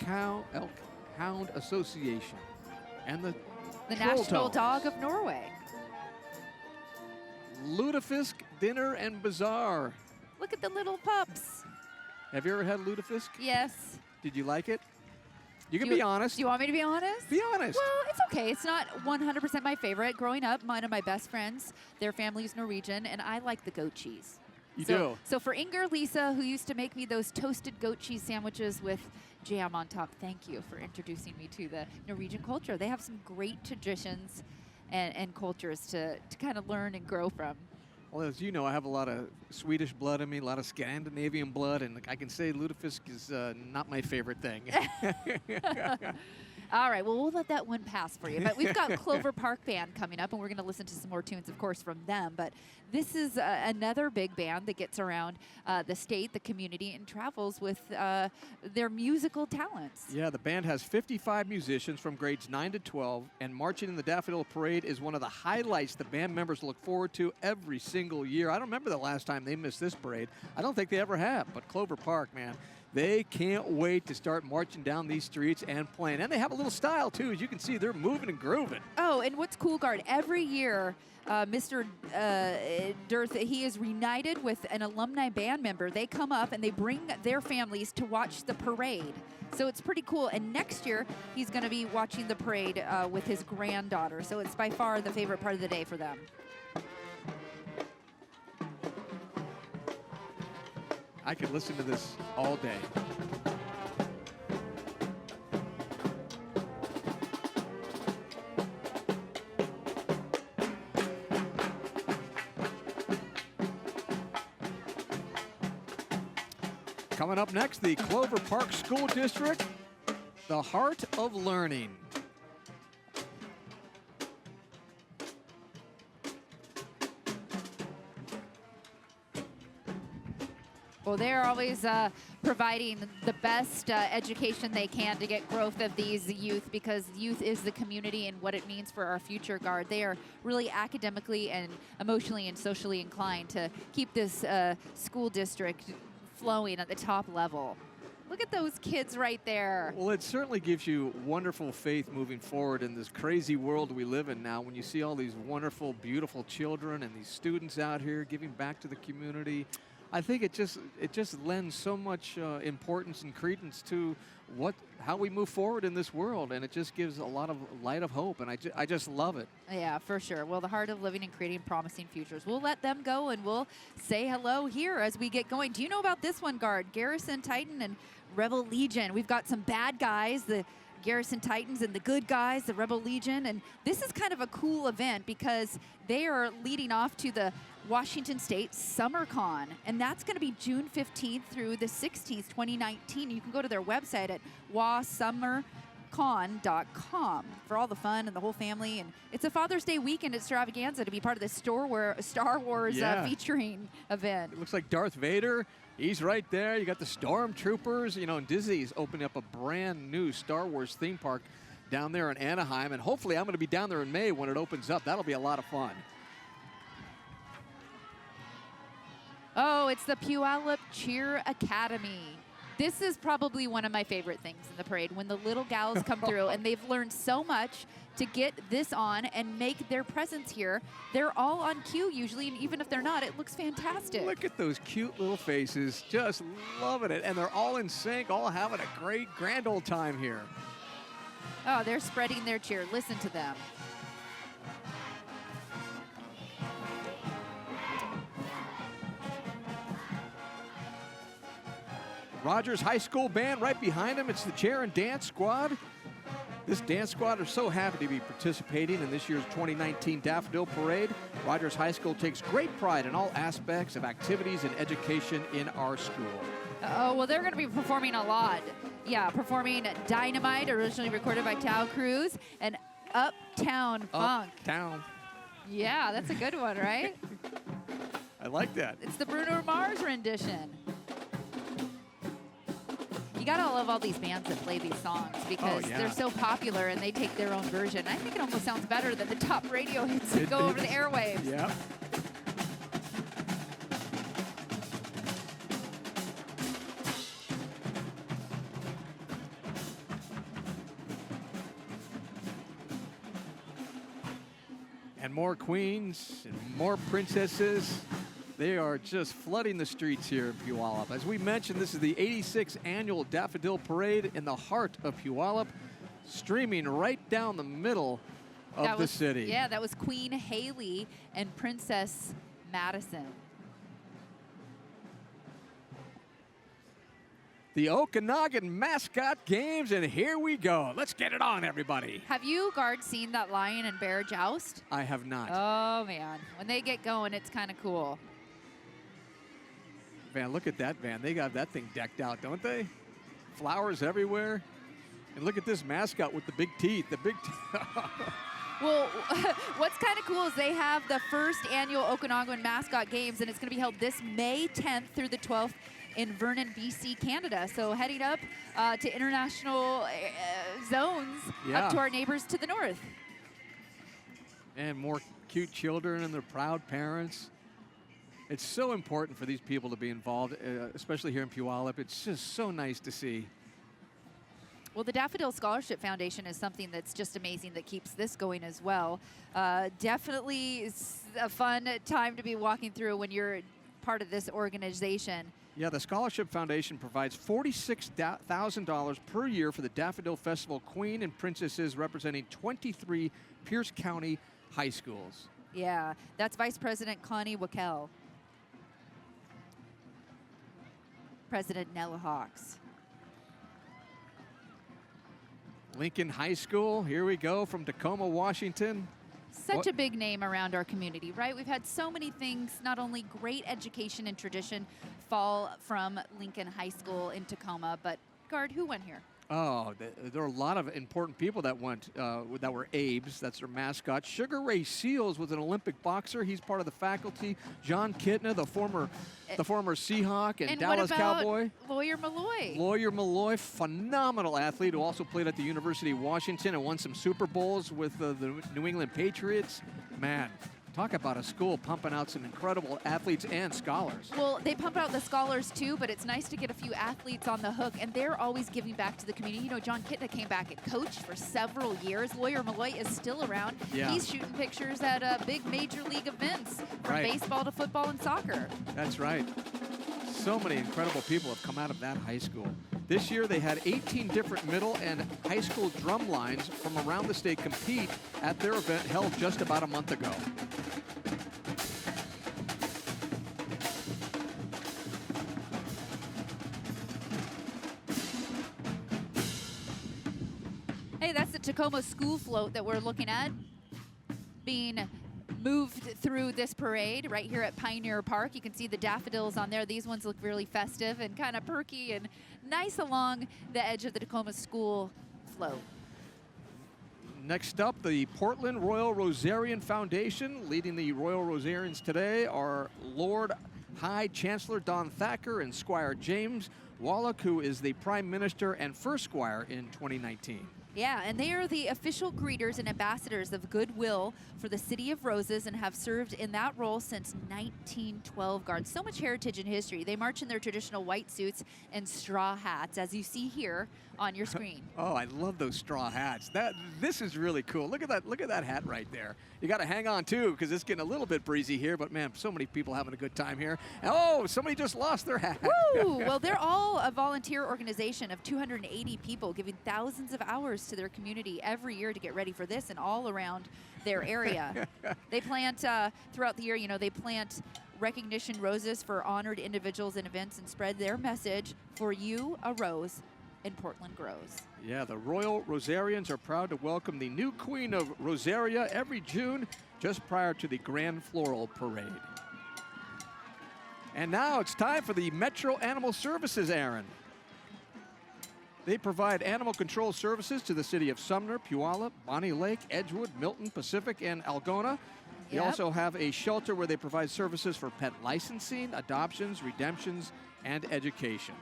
Speaker 2: Hound Association and the
Speaker 3: National
Speaker 2: Trolltones.
Speaker 3: Dog of Norway.
Speaker 2: Lutefisk Dinner and Bazaar.
Speaker 3: Look at the little pups.
Speaker 2: Have you ever had lutefisk?
Speaker 3: Yes.
Speaker 2: Did you like it? You can be honest.
Speaker 3: Do you want me to be honest?
Speaker 2: Be honest.
Speaker 3: Well, it's okay. It's not 100% my favorite. Growing up, one of my best friends, their family's Norwegian, and I like the goat cheese.
Speaker 2: You do?
Speaker 3: So for Inger Lisa, who used to make me those toasted goat cheese sandwiches with jam on top, thank you for introducing me to the Norwegian culture. They have some great traditions and cultures to kind of learn and grow from.
Speaker 2: Well, as you know, I have a lot of Swedish blood in me, a lot of Scandinavian blood, and I can say lutefisk is not my favorite thing.
Speaker 3: All right, well, we'll let that one pass for you. But we've got Clover Park Band coming up, and we're going to listen to some more tunes, of course, from them. But this is another big band that gets around the state, the community, and travels with their musical talents.
Speaker 2: Yeah, the band has 55 musicians from grades 9 to 12, and marching in the Daffodil Parade is one of the highlights the band members look forward to every single year. I don't remember the last time they missed this parade. I don't think they ever have, but Clover Park, man, they can't wait to start marching down these streets and playing. And they have a little style, too. As you can see, they're moving and grooving.
Speaker 3: Oh, and what's cool, Gaard, every year, Mr. Dirth, he is reunited with an alumni band member. They come up and they bring their families to watch the parade. So it's pretty cool. And next year, he's going to be watching the parade with his granddaughter. So it's by far the favorite part of the day for them.
Speaker 2: I could listen to this all day. Coming up next, the Clover Park School District, the Heart of Learning.
Speaker 3: Well, they're always providing the best education they can to get growth of these youth, because youth is the community and what it means for our future, Gaard. They are really academically and emotionally and socially inclined to keep this school district flowing at the top level. Look at those kids right there.
Speaker 2: Well, it certainly gives you wonderful faith moving forward in this crazy world we live in now, when you see all these wonderful, beautiful children and these students out here giving back to the community. I think it just lends so much importance and credence to how we move forward in this world, and it just gives a lot of light of hope, and I just love it.
Speaker 3: Yeah, for sure. Well, the heart of living and creating promising futures. We'll let them go, and we'll say hello here as we get going. Do you know about this one, Gaard? Garrison Titan and Rebel Legion. We've got some bad guys, the Garrison Titans, and the good guys, the Rebel Legion. And this is kind of a cool event because they are leading off to the Washington State Summer Con, and that's going to be June 15th through the 16th, 2019. You can go to their website at wasummercon.com for all the fun and the whole family. And it's a Father's Day weekend extravaganza to be part of the Star Wars featuring event.
Speaker 2: It looks like Darth Vader. He's right there. You got the Stormtroopers. You know, and Disney's opening up a brand new Star Wars theme park down there in Anaheim, and hopefully I'm going to be down there in May when it opens up. That'll be a lot of fun.
Speaker 3: Oh, it's the Puyallup Cheer Academy. This is probably one of my favorite things in the parade, when the little gals come through and they've learned so much to get this on and make their presence here. They're all on cue usually, and even if they're not, it looks fantastic.
Speaker 2: Look at those cute little faces, just loving it. And they're all in sync, all having a great, grand old time here.
Speaker 3: Oh, they're spreading their cheer. Listen to them.
Speaker 2: Rogers High School Band right behind him. It's the chair and dance squad. This dance squad are so happy to be participating in this year's 2019 Daffodil Parade. Rogers High School takes great pride in all aspects of activities and education in our school.
Speaker 3: Oh, well, they're going to be performing a lot. Yeah, performing Dynamite, originally recorded by Tao Cruz, and Uptown Funk.
Speaker 2: Uptown.
Speaker 3: Yeah, that's a good one, right?
Speaker 2: I like that.
Speaker 3: It's the Bruno Mars rendition. You gotta love all these bands that play these songs because they're so popular and they take their own version. I think it almost sounds better than the top radio hits that go over the airwaves.
Speaker 2: Yeah. And more queens and more princesses. They are just flooding the streets here in Puyallup. As we mentioned, this is the 86th annual Daffodil Parade in the heart of Puyallup, streaming right down the middle of the city.
Speaker 3: Yeah, that was Queen Haley and Princess Madison.
Speaker 2: The Okanagan Mascot Games, and here we go. Let's get it on, everybody.
Speaker 3: Have you, Gaard, seen that lion and bear joust?
Speaker 2: I have not.
Speaker 3: Oh, man. When they get going, it's kind of cool.
Speaker 2: Man, look at that van. They got that thing decked out, don't they? Flowers everywhere. And look at this mascot with the big teeth. The big teeth.
Speaker 3: Well, what's kind of cool is they have the first annual Okanagan Mascot Games, and it's going to be held this May 10th through the 12th in Vernon, BC, Canada. So heading up to international zones up to our neighbors to the north.
Speaker 2: And more cute children and their proud parents. It's so important for these people to be involved, especially here in Puyallup. It's just so nice to see.
Speaker 3: Well, the Daffodil Scholarship Foundation is something that's just amazing that keeps this going as well. Definitely a fun time to be walking through when you're part of this organization.
Speaker 2: Yeah, the Scholarship Foundation provides $46,000 per year for the Daffodil Festival Queen and Princesses representing 23 Pierce County high schools.
Speaker 3: Yeah, that's Vice President Connie Wackel. President Nella Hawks.
Speaker 2: Lincoln High School, here we go from Tacoma, Washington.
Speaker 3: Such a big name around our community, right? We've had so many things, not only great education and tradition fall from Lincoln High School in Tacoma, but Gaard, who went here?
Speaker 2: Oh, there are a lot of important people that went, that were Abes. That's their mascot. Sugar Ray Seals was an Olympic boxer. He's part of the faculty. John Kitna, the former Seahawk and Dallas Cowboy.
Speaker 3: Lawyer Malloy?
Speaker 2: Lawyer Malloy, phenomenal athlete who also played at the University of Washington and won some Super Bowls with the New England Patriots. Man, talk about a school pumping out some incredible athletes and scholars.
Speaker 3: Well, they pump out the scholars too, but it's nice to get a few athletes on the hook, and they're always giving back to the community. You know, John Kitna came back and coached for several years. Lawyer Malloy is still around.
Speaker 2: Yeah.
Speaker 3: He's shooting pictures at big major league events, from baseball to football and soccer.
Speaker 2: That's right. So many incredible people have come out of that high school. This year they had 18 different middle and high school drum lines from around the state compete at their event held just about a month ago.
Speaker 3: Hey, that's the Tacoma school float that we're looking at being moved through this parade right here at Pioneer Park. You can see the daffodils on there. These ones look really festive and kind of perky and nice along the edge of the Tacoma school float.
Speaker 2: Next up, the Portland Royal Rosarian Foundation. Leading the Royal Rosarians today are Lord High Chancellor Don Thacker and Squire James Wallach, who is the Prime Minister and first Squire in 2019.
Speaker 3: Yeah, and they are the official greeters and ambassadors of goodwill for the City of Roses and have served in that role since 1912, Gaard. So much heritage and history. They march in their traditional white suits and straw hats, as you see here on your screen.
Speaker 2: Oh, I love those straw hats. This is really cool. Look at that hat right there. You got to hang on too, because it's getting a little bit breezy here, but man, so many people having a good time here. Oh, somebody just lost their hat.
Speaker 3: Woo! Well, they're all a volunteer organization of 280 people giving thousands of hours to their community every year to get ready for this and all around their area. They plant throughout the year, you know, they plant recognition roses for honored individuals and events and spread their message, for you, a rose in Portland grows.
Speaker 2: Yeah, the Royal Rosarians are proud to welcome the new Queen of Rosaria every June, just prior to the Grand Floral Parade. And now it's time for the Metro Animal Services, Erin. They provide animal control services to the city of Sumner, Puyallup, Bonnie Lake, Edgewood, Milton, Pacific, and Algona. They also have a shelter where they provide services for pet licensing, adoptions, redemptions, and education.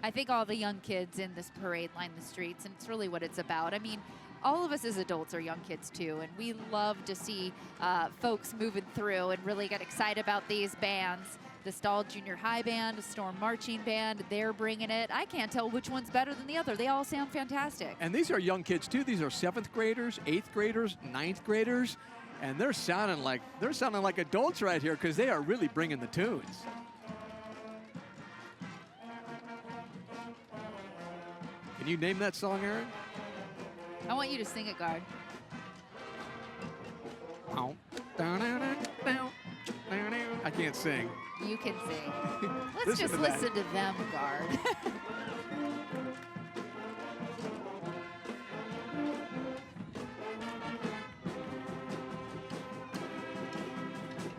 Speaker 3: I think all the young kids in this parade line the streets, and it's really what it's about. I mean, all of us as adults are young kids too, and we love to see folks moving through and really get excited about these bands. The Stall Junior High Band, the Storm Marching Band, they're bringing it. I can't tell which one's better than the other. They all sound fantastic.
Speaker 2: And these are young kids too. These are 7th graders, 8th graders, 9th graders, and they're sounding like adults right here because they are really bringing the tunes. Can you name that song, Erin?
Speaker 3: I want you to sing it, Gaard.
Speaker 2: I can't sing.
Speaker 3: You can sing. Let's just listen to them, Gaard.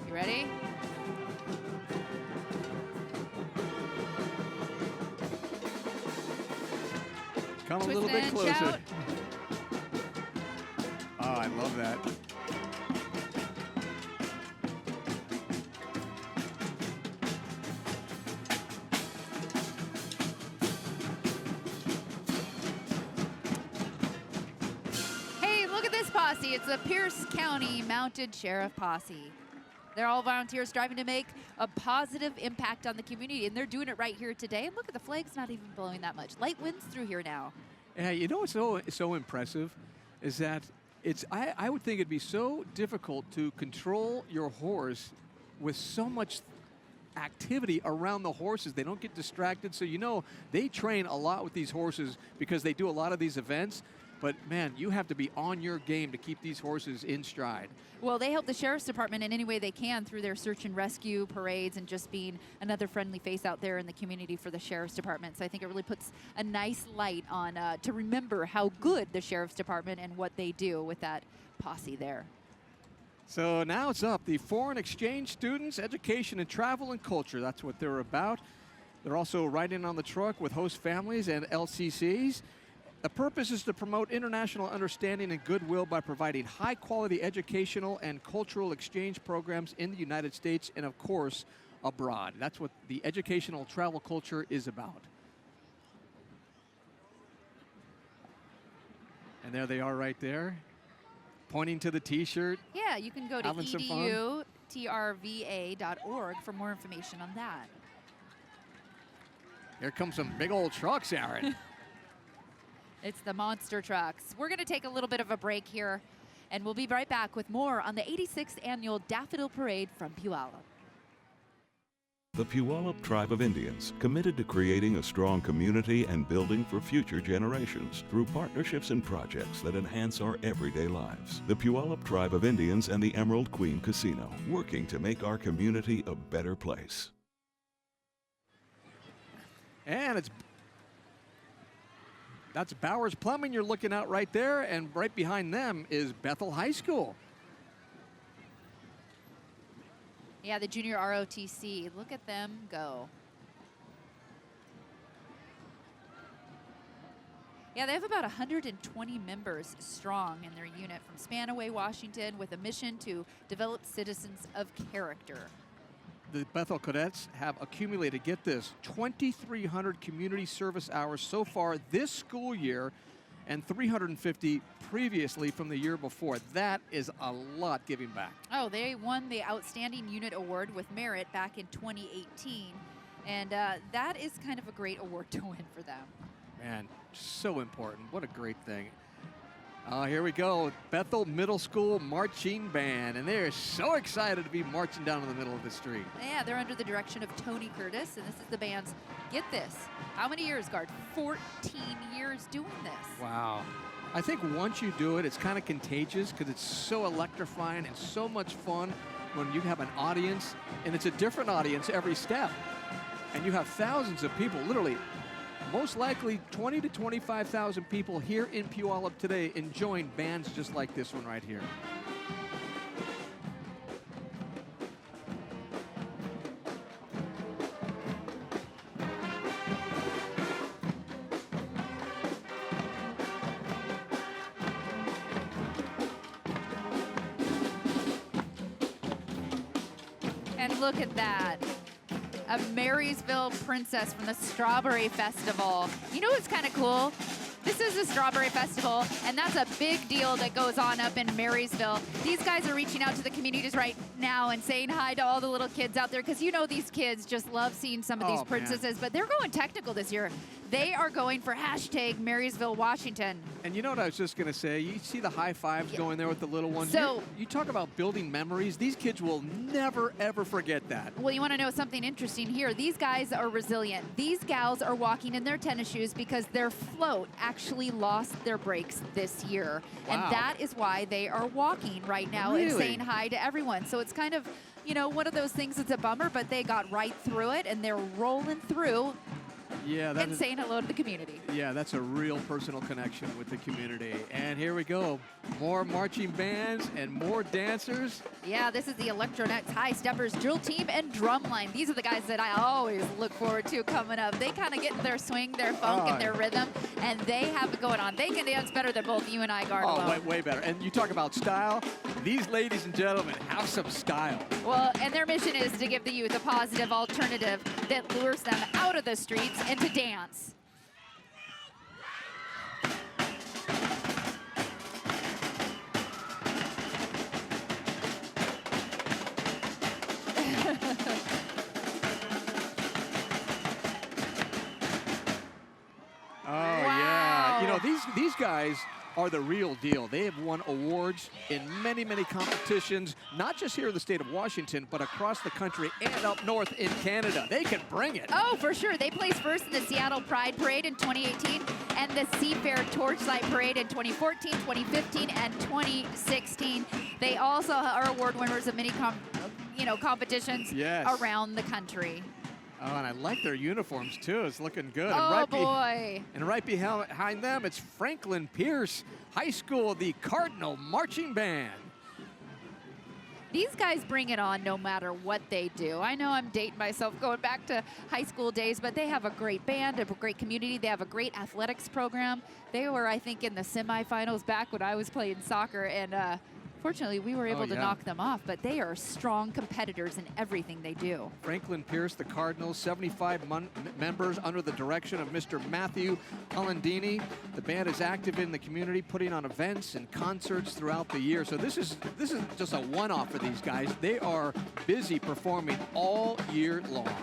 Speaker 3: You ready?
Speaker 2: Come a little bit closer. Shout. Oh, I love that.
Speaker 3: Hey, look at this posse. It's a Pierce County Mounted Sheriff Posse. They're all volunteers striving to make a positive impact on the community, and they're doing it right here today. And look at the flag's not even blowing that much. Light winds through here now.
Speaker 2: Yeah, you know what's so impressive is that I would think it'd be so difficult to control your horse with so much activity around the horses. They don't get distracted. So, you know, they train a lot with these horses because they do a lot of these events. But, man, you have to be on your game to keep these horses in stride.
Speaker 3: Well, they help the Sheriff's Department in any way they can through their search and rescue parades and just being another friendly face out there in the community for the Sheriff's Department. So I think it really puts a nice light on to remember how good the Sheriff's Department and what they do with that posse there.
Speaker 2: So now it's up. The foreign exchange students, education and travel and culture. That's what they're about. They're also riding on the truck with host families and LCCs. The purpose is to promote international understanding and goodwill by providing high-quality educational and cultural exchange programs in the United States and, of course, abroad. That's what the educational travel culture is about. And there they are right there, pointing to the T-shirt.
Speaker 3: Yeah, you can go to edutrva.org for more information on that.
Speaker 2: Here come some big old trucks, Erin.
Speaker 3: It's the monster trucks. We're going to take a little bit of a break here, and we'll be right back with more on the 86th Annual Daffodil Parade from Puyallup.
Speaker 7: The Puyallup Tribe of Indians, committed to creating a strong community and building for future generations through partnerships and projects that enhance our everyday lives. The Puyallup Tribe of Indians and the Emerald Queen Casino, working to make our community a better place.
Speaker 2: And that's Bowers Plumbing you're looking at right there, and right behind them is Bethel High School.
Speaker 3: Yeah, the junior ROTC. Look at them go. Yeah, they have about 120 members strong in their unit from Spanaway, Washington, with a mission to develop citizens of character.
Speaker 2: the Bethel Cadets have accumulated, get this, 2,300 community service hours so far this school year and 350 previously from the year before. That is a lot giving back.
Speaker 3: Oh, they won the Outstanding Unit Award with Merit back in 2018. And that is kind of a great award to win for them.
Speaker 2: Man, so important. What a great thing. Here we go, Bethel Middle School Marching Band, and they're so excited to be marching down in the middle of the street.
Speaker 3: Yeah, they're under the direction of Tony Curtis, and this is the band's, get this, how many years, Gaard? 14 years doing this.
Speaker 2: Wow. I think once you do it, it's kind of contagious because it's so electrifying and so much fun when you have an audience, and it's a different audience every step. And you have thousands of people, literally, most likely 20 to 25,000 people here in Puyallup today enjoying bands just like this one right here.
Speaker 3: And look at that. A Marysville princess from the Strawberry Festival. You know what's kind of cool? This is a Strawberry Festival, and that's a big deal that goes on up in Marysville. These guys are reaching out to the communities right now and saying hi to all the little kids out there, because you know these kids just love seeing some of these princesses, but they're going technical this year. They are going for hashtag Marysville, Washington.
Speaker 2: And you know what I was just going to say? You see the high fives going there with the little ones.
Speaker 3: So,
Speaker 2: you talk about building memories. These kids will never, ever forget that.
Speaker 3: Well, you want to know something interesting here? These guys are resilient. These gals are walking in their tennis shoes because their float actually lost their brakes this year.
Speaker 2: Wow.
Speaker 3: And that is why they are walking right now and saying hi to everyone. So it's kind of, you know, one of those things that's a bummer, but they got right through it and they're rolling through.
Speaker 2: Yeah,
Speaker 3: and saying hello to the community.
Speaker 2: Yeah, that's a real personal connection with the community. And here we go. More marching bands and more dancers.
Speaker 3: Yeah, this is the Electronets High Steppers drill team and drumline. These are the guys that I always look forward to coming up. They kind of get their swing, their funk, and their rhythm, and they have it going on. They can dance better than both you and I, Gaard.
Speaker 2: Oh, way better. And you talk about style. These ladies and gentlemen have some style.
Speaker 3: Well, and their mission is to give the youth a positive alternative that lures them out of the streets and to dance.
Speaker 2: Yeah. You know, these guys are the real deal. They have won awards in many, many competitions, not just here in the state of Washington, but across the country and up north in Canada. They can bring it.
Speaker 3: Oh, for sure. They placed first in the Seattle Pride Parade in 2018 and the Seafair Torchlight Parade in 2014, 2015, and 2016. They also are award winners of many competitions around the country.
Speaker 2: Oh, and I like their uniforms, too. It's looking good.
Speaker 3: Oh, boy.
Speaker 2: And right behind them, it's Franklin Pierce High School, the Cardinal Marching Band.
Speaker 3: These guys bring it on no matter what they do. I know I'm dating myself going back to high school days, but they have a great band, a great community. They have a great athletics program. They were, I think, in the semifinals back when I was playing soccer, and fortunately, we were able to knock them off, but they are strong competitors in everything they do.
Speaker 2: Franklin Pierce, the Cardinals, 75 members under the direction of Mr. Matthew Collandini. The band is active in the community, putting on events and concerts throughout the year. So this is just a one-off for these guys. They are busy performing all year long.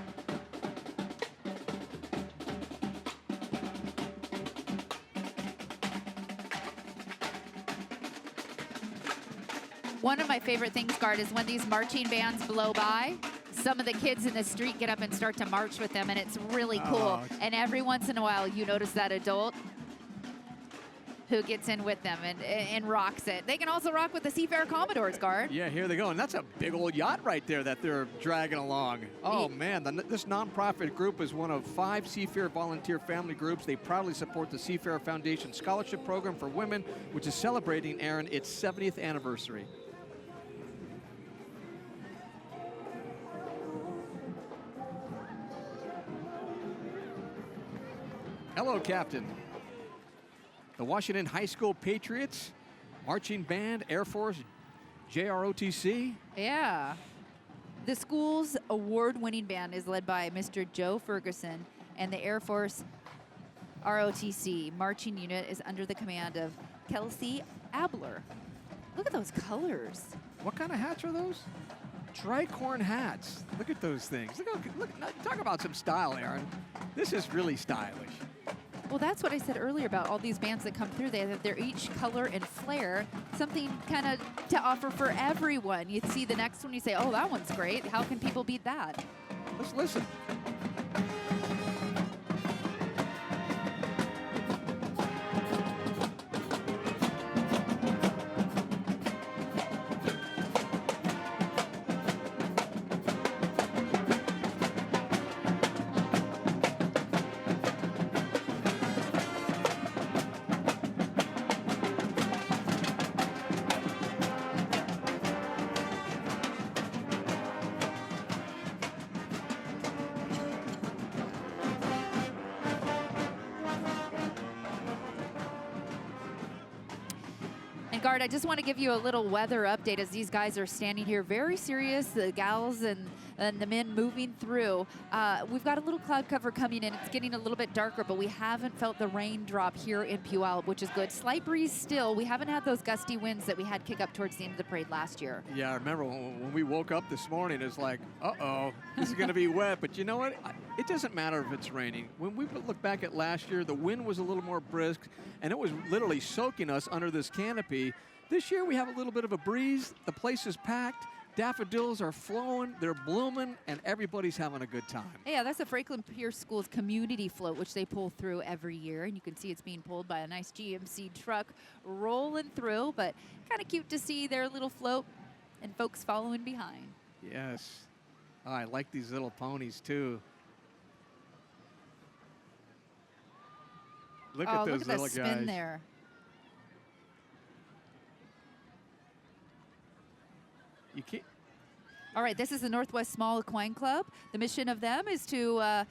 Speaker 3: One of my favorite things, Gaard, is when these marching bands blow by, some of the kids in the street get up and start to march with them, and it's really cool. And every once in a while, you notice that adult who gets in with them and rocks it. They can also rock with the Seafair Commodores, Gaard.
Speaker 2: Yeah, here they go. And that's a big old yacht right there that they're dragging along. Oh, man. This nonprofit group is one of 5 Seafair volunteer family groups. They proudly support the Seafair Foundation Scholarship Program for Women, which is celebrating, Erin, its 70th anniversary. Hello, Captain. The Washington High School Patriots, Marching Band, Air Force, JROTC.
Speaker 3: Yeah. The school's award-winning band is led by Mr. Joe Ferguson, and the Air Force ROTC marching unit is under the command of Kelsey Abler. Look at those colors.
Speaker 2: What kind of hats are those? Tricorn hats. Look at those things. Look, talk about some style, Erin. This is really stylish.
Speaker 3: Well, that's what I said earlier about all these bands that come through. They're each color and flair, something kind of to offer for everyone. You see the next one, you say, oh, that one's great. How can people beat that?
Speaker 2: Let's listen.
Speaker 3: Gaard, I just want to give you a little weather update as these guys are standing here very serious, the gals and the men moving through. We've got a little cloud cover coming in. It's getting a little bit darker, but we haven't felt the raindrop here in Puyallup, which is good. Slight breeze still. We haven't had those gusty winds that we had kick up towards the end of the parade last year.
Speaker 2: Yeah, I remember when we woke up this morning, it's like, uh-oh, this is going to be wet. But you know what? It doesn't matter if it's raining. When we look back at last year, the wind was a little more brisk, and it was literally soaking us under this canopy. This year we have a little bit of a breeze. The place is packed. Daffodils are flowing, they're blooming, and everybody's having a good time.
Speaker 3: Yeah, that's the Franklin Pierce School's community float, which they pull through every year. And you can see it's being pulled by a nice GMC truck rolling through, but kind of cute to see their little float and folks following behind.
Speaker 2: Yes. Oh, I like these little ponies, too. Look at those little guys.
Speaker 3: Look at that spin there.
Speaker 2: You can't.
Speaker 3: All right, this is the Northwest Small Equine Club. The mission of them is to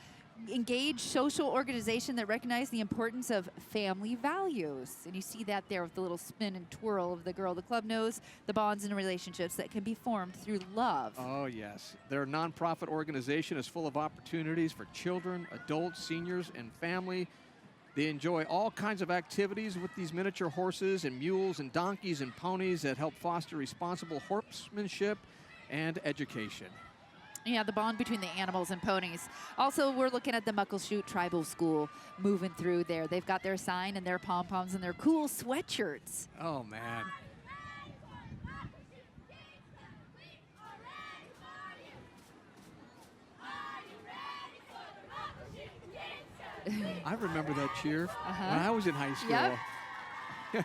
Speaker 3: engage social organization that recognize the importance of family values. And you see that there with the little spin and twirl of the girl. The club knows the bonds and relationships that can be formed through love.
Speaker 2: Oh, yes. Their nonprofit organization is full of opportunities for children, adults, seniors, and family. They enjoy all kinds of activities with these miniature horses and mules and donkeys and ponies that help foster responsible horsemanship and education.
Speaker 3: Yeah, the bond between the animals and ponies. Also, we're looking at the Muckleshoot Tribal School moving through there. They've got their sign and their pom-poms and their cool sweatshirts.
Speaker 2: Oh, man. I remember that cheer when I was in high school.
Speaker 3: Yep.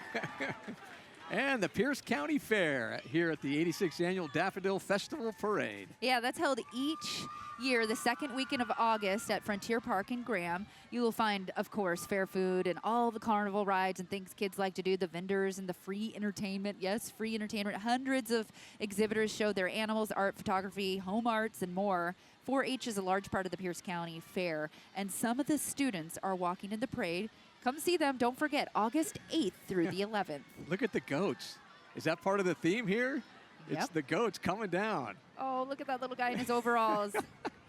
Speaker 2: And the Pierce County Fair here at the 86th Annual Daffodil Festival Parade.
Speaker 3: Yeah, that's held each year the second weekend of August at Frontier Park in Graham. You will find, of course, fair food and all the carnival rides and things kids like to do, the vendors and the free entertainment. Yes, free entertainment. Hundreds of exhibitors show their animals, art, photography, home arts, and more. 4-H is a large part of the Pierce County Fair, and some of the students are walking in the parade. Come see them. Don't forget, August 8th through the 11th.
Speaker 2: Look at the goats. Is that part of the theme here?
Speaker 3: Yep.
Speaker 2: It's the goats coming down.
Speaker 3: Oh, look at that little guy in his overalls.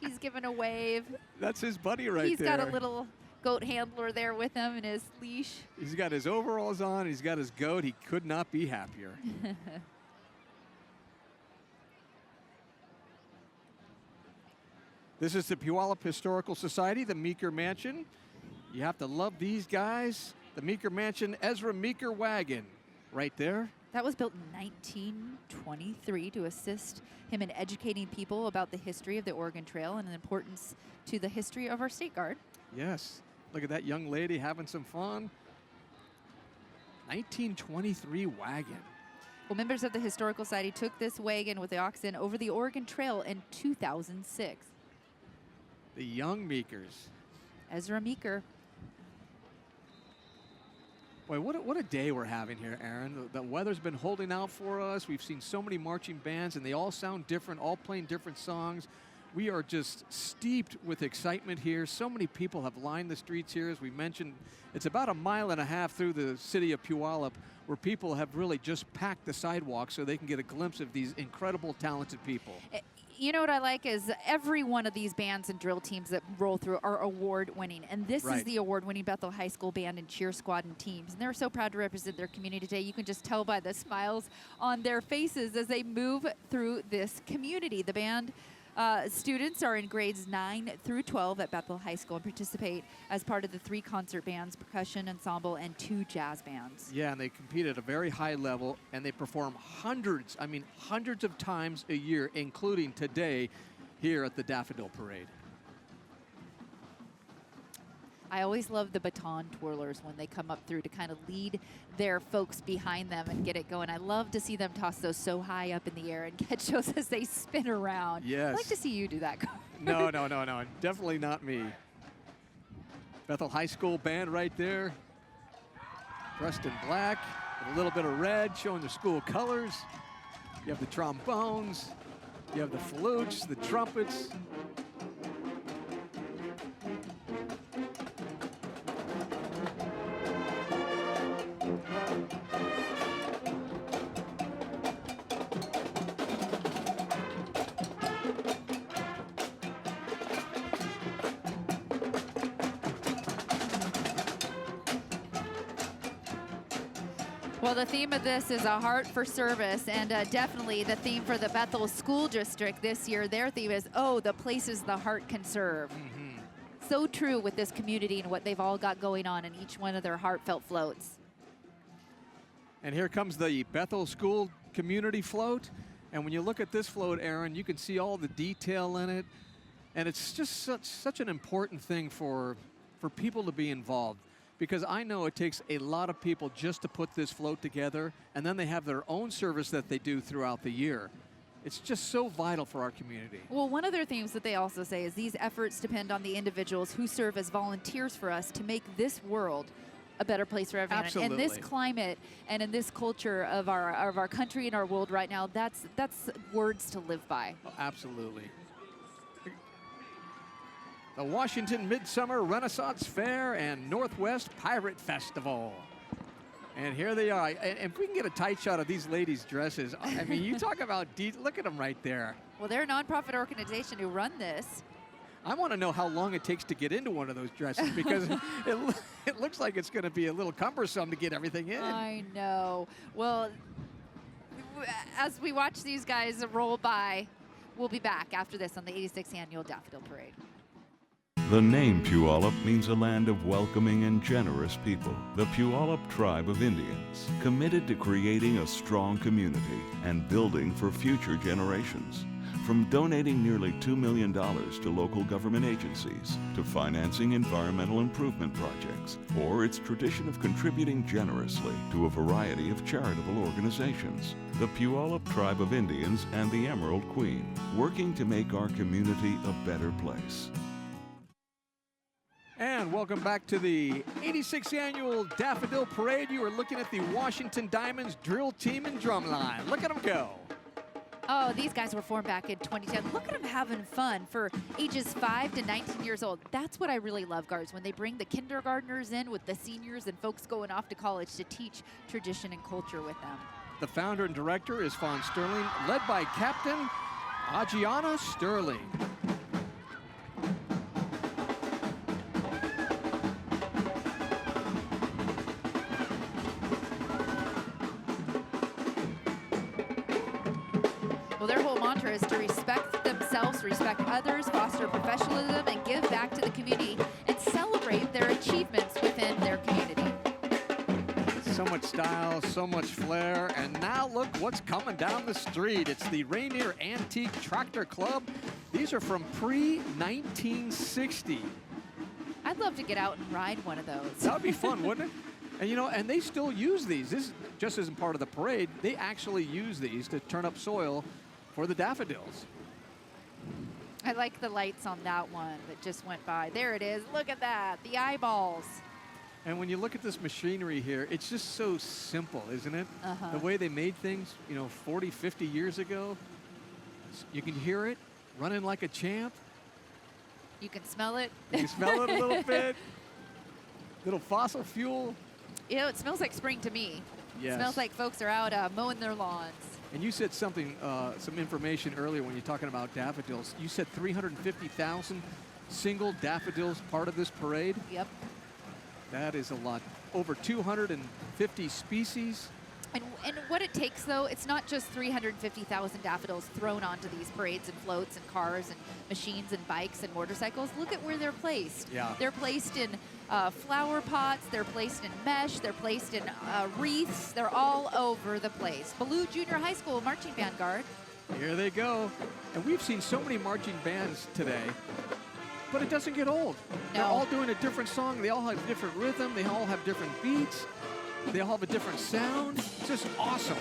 Speaker 3: He's giving a wave.
Speaker 2: That's his buddy right
Speaker 3: He's
Speaker 2: there.
Speaker 3: got a little goat handler there with him in his leash.
Speaker 2: He's got his overalls on. He's got his goat. He could not be happier. This is the Puyallup Historical Society, the Meeker Mansion. You have to love these guys. The Meeker Mansion Ezra Meeker wagon right there.
Speaker 3: That was built in 1923 to assist him in educating people about the history of the Oregon Trail and the importance to the history of our state guard.
Speaker 2: Yes. Look at that young lady having some fun. 1923 wagon.
Speaker 3: Well, members of the Historical Society took this wagon with the oxen over the Oregon Trail in 2006.
Speaker 2: The young Meekers.
Speaker 3: Ezra Meeker.
Speaker 2: Boy, what a day we're having here, Erin. The weather's been holding out for us. We've seen so many marching bands, and they all sound different, all playing different songs. We are just steeped with excitement here. So many people have lined the streets here. As we mentioned, it's about 1.5 miles through the city of Puyallup where people have really just packed the sidewalks so they can get a glimpse of these incredible, talented people.
Speaker 3: You know what I like is every one of these bands and drill teams that roll through are award-winning. And this is the award-winning Bethel High School Band and Cheer Squad and teams. And they're so proud to represent their community today. You can just tell by the smiles on their faces as they move through this community. The band students are in grades 9 through 12 at Bethel High School and participate as part of the 3 concert bands, percussion ensemble, and 2 jazz bands.
Speaker 2: Yeah, and they compete at a very high level, and they perform hundreds of times a year, including today here at the Daffodil Parade.
Speaker 3: I always love the baton twirlers when they come up through to kind of lead their folks behind them and get it going. I love to see them toss those so high up in the air and catch those as they spin around.
Speaker 2: Yes.
Speaker 3: I'd like to see you do that.
Speaker 2: No, definitely not me. Bethel High School band right there, dressed in black with a little bit of red, showing their school colors. You have the trombones, you have the flutes, the trumpets.
Speaker 3: Well, the theme of this is a heart for service, and definitely the theme for the Bethel School District this year. Their theme is, oh, the places the heart can serve. So true with this community and what they've all got going on in each one of their heartfelt floats.
Speaker 2: And here comes the Bethel School Community Float. And when you look at this float, Erin, you can see all the detail in it. And it's just such an important thing for people to be involved. Because I know it takes a lot of people just to put this float together, and then they have their own service that they do throughout the year. It's just so vital for our community.
Speaker 3: Well, one of their themes that they also say is these efforts depend on the individuals who serve as volunteers for us to make this world a better place for everyone.
Speaker 2: Absolutely.
Speaker 3: And this climate and in this culture of our country and our world right now, that's words to live by.
Speaker 2: Oh, absolutely. The Washington Midsummer Renaissance Fair and Northwest Pirate Festival. And here they are. And if we can get a tight shot of these ladies' dresses, I mean, you talk about, look at them right there.
Speaker 3: Well, they're a nonprofit organization who run this.
Speaker 2: I want to know how long it takes to get into one of those dresses, because it looks like it's going to be a little cumbersome to get everything in.
Speaker 3: I know. Well, as we watch these guys roll by, we'll be back after this on the 86th Annual Daffodil Parade.
Speaker 7: The name Puyallup means a land of welcoming and generous people. The Puyallup tribe of Indians, committed to creating a strong community and building for future generations. From donating nearly $2 million to local government agencies, to financing environmental improvement projects, or its tradition of contributing generously to a variety of charitable organizations. The Puyallup tribe of Indians and the Emerald Queen, working to make our community a better place.
Speaker 2: And welcome back to the 86th Annual Daffodil Parade. You are looking at the Washington Diamonds drill team and drumline. Look at them go.
Speaker 3: Oh, these guys were formed back in 2010. Look at them having fun for ages 5 to 19 years old. That's what I really love, Guards, when they bring the kindergartners in with the seniors and folks going off to college to teach tradition and culture with them.
Speaker 2: The founder and director is Fawn Sterling, led by Captain Ajiana Sterling.
Speaker 3: Well, their whole mantra is to respect themselves, respect others, foster professionalism, and give back to the community and celebrate their achievements within their community.
Speaker 2: So much style, so much flair, and now look what's coming down the street. It's the Rainier Antique Tractor Club. These are from pre-1960.
Speaker 3: I'd love to get out and ride one of those.
Speaker 2: That would be fun, wouldn't it? And you know, and they still use these. This just isn't part of the parade. They actually use these to turn up soil for the daffodils.
Speaker 3: I like the lights on that one that just went by. There it is. Look at that. The eyeballs.
Speaker 2: And when you look at this machinery here, it's just so simple, isn't it? The way they made things, you know, 40, 50 years ago. You can hear it running like a champ.
Speaker 3: You can smell it.
Speaker 2: You can smell it a little bit. Little fossil fuel.
Speaker 3: You know, it smells like spring to me.
Speaker 2: Yes.
Speaker 3: It smells like folks are out mowing their lawns.
Speaker 2: And you said something, some information earlier when you're talking about daffodils. You said 350,000 single daffodils part of this parade?
Speaker 3: Yep.
Speaker 2: That is a lot. Over 250 species.
Speaker 3: And what it takes, though, it's not just 350,000 daffodils thrown onto these parades and floats and cars and machines and bikes and motorcycles. Look at where they're placed.
Speaker 2: Yeah.
Speaker 3: They're placed in flower pots. They're placed in mesh. They're placed in wreaths. They're all over the place. Ballou Junior High School Marching Band, Gaard.
Speaker 2: Here they go. And we've seen so many marching bands today, but it doesn't get old.
Speaker 3: No.
Speaker 2: They're all doing a different song. They all have different rhythm. They all have different beats. They all have a different sound. It's just awesome.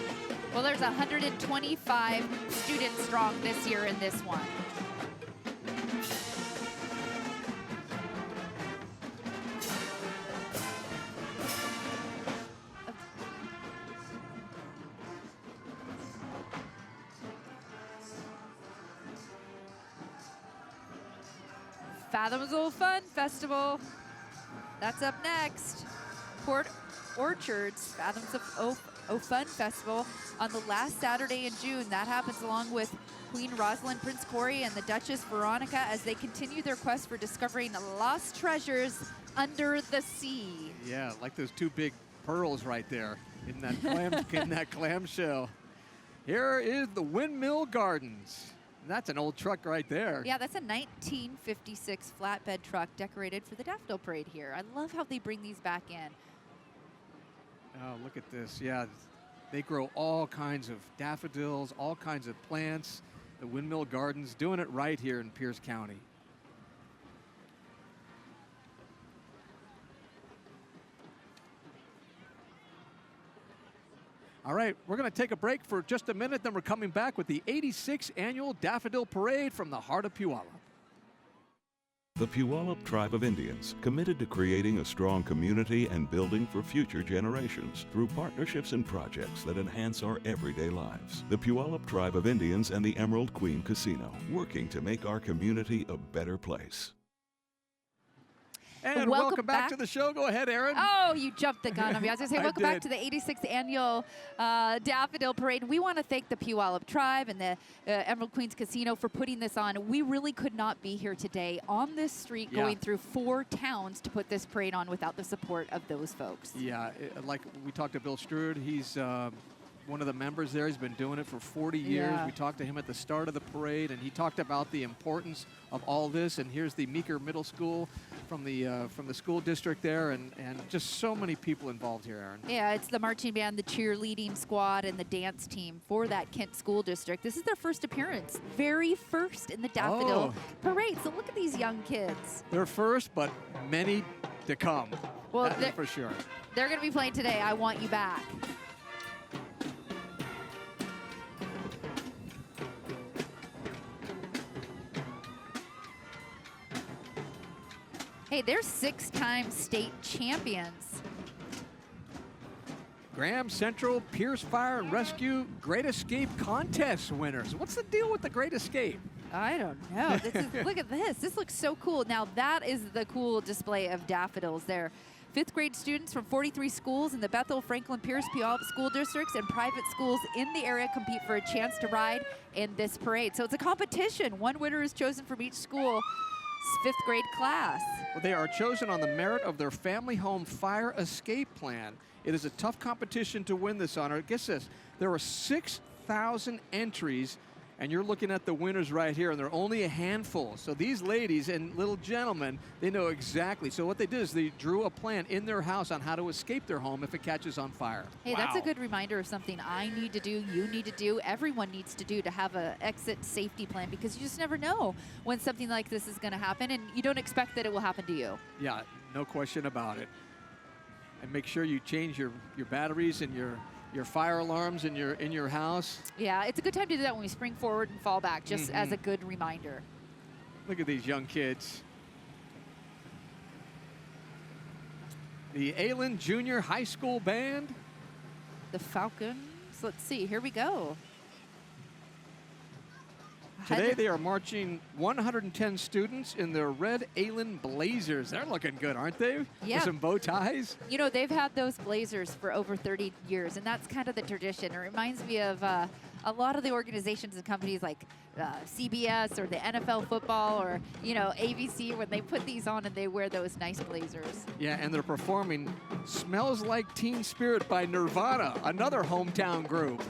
Speaker 3: Well, there's 125 students strong this year in this one. Fathoms of Fun Festival. That's up next. Port Orchard's Fathoms of Fun Festival on the last Saturday in June. That happens along with Queen Rosalind, Prince Corey, and the Duchess Veronica as they continue their quest for discovering lost treasures under the sea.
Speaker 2: Yeah, like those two big pearls right there in that clamshell. Here is the Windmill Gardens. That's an old truck right there.
Speaker 3: Yeah, that's a 1956 flatbed truck decorated for the Daffodil Parade here. I love how they bring these back in.
Speaker 2: Oh, look at this. Yeah, they grow all kinds of daffodils, all kinds of plants. The Windmill Gardens doing it right here in Pierce County. All right, we're going to take a break for just a minute, then we're coming back with the 86th Annual Daffodil Parade from the heart of Puyallup.
Speaker 7: The Puyallup Tribe of Indians, committed to creating a strong community and building for future generations through partnerships and projects that enhance our everyday lives. The Puyallup Tribe of Indians and the Emerald Queen Casino, working to make our community a better place.
Speaker 2: And welcome back to the show. Go ahead, Erin.
Speaker 3: Oh, you jumped the gun on me. I was going to say,
Speaker 2: I
Speaker 3: welcome back
Speaker 2: did.
Speaker 3: to the 86th Annual Daffodil Parade. We want to thank the Puyallup Tribe and the Emerald Queens Casino for putting this on. We really could not be here today on this street going through 4 towns to put this parade on without the support of those folks.
Speaker 2: Yeah, like we talked to Bill Strud. He's one of the members there. He's been doing it for 40 years.
Speaker 3: Yeah.
Speaker 2: We talked to him at the start of the parade, and he talked about the importance of all this. And here's the Meeker Middle School from the school district there, and just so many people involved here, Erin.
Speaker 3: Yeah, it's the marching band, the cheerleading squad, and the dance team for that Kent School District. This is their first appearance, very first in the Daffodil Parade. So look at these young kids.
Speaker 2: They're first, but many to come.
Speaker 3: Well,
Speaker 2: that is for sure.
Speaker 3: They're going to be playing today, I Want You Back. Hey, they're 6-time state champions.
Speaker 2: Graham Central, Pierce Fire and Rescue Great Escape Contest winners. What's the deal with the Great Escape?
Speaker 3: I don't know. Look at this. This looks so cool. Now, that is the cool display of daffodils there. 5th grade students from 43 schools in the Bethel, Franklin, Pierce, Puyallup school districts and private schools in the area compete for a chance to ride in this parade. So it's a competition. One winner is chosen from each school's 5th grade class.
Speaker 2: Well, they are chosen on the merit of their family home fire escape plan. It is a tough competition to win this honor. Guess this, there are 6,000 entries, and you're looking at the winners right here, and there are only a handful. So these ladies and little gentlemen, they know exactly. So what they did is they drew a plan in their house on how to escape their home if it catches on fire.
Speaker 3: Hey, that's a good reminder of something I need to do, you need to do, everyone needs to do to have an exit safety plan, because you just never know when something like this is going to happen, and you don't expect that it will happen to you.
Speaker 2: Yeah, no question about it. And make sure you change your batteries and your fire alarms in your house.
Speaker 3: Yeah, it's a good time to do that when we spring forward and fall back, just as a good reminder.
Speaker 2: Look at these young kids. The Aylen Junior High School Band.
Speaker 3: The Falcons. Let's see, here we go.
Speaker 2: Today they are marching 110 students in their red Aylen Blazers. They're looking good, aren't they?
Speaker 3: Yeah.
Speaker 2: With some bow ties.
Speaker 3: You know, they've had those Blazers for over 30 years, and that's kind of the tradition. It reminds me of a lot of the organizations and companies like CBS or the NFL football or, you know, ABC, when they put these on and they wear those nice blazers.
Speaker 2: Yeah, and they're performing Smells Like Teen Spirit by Nirvana, another hometown group.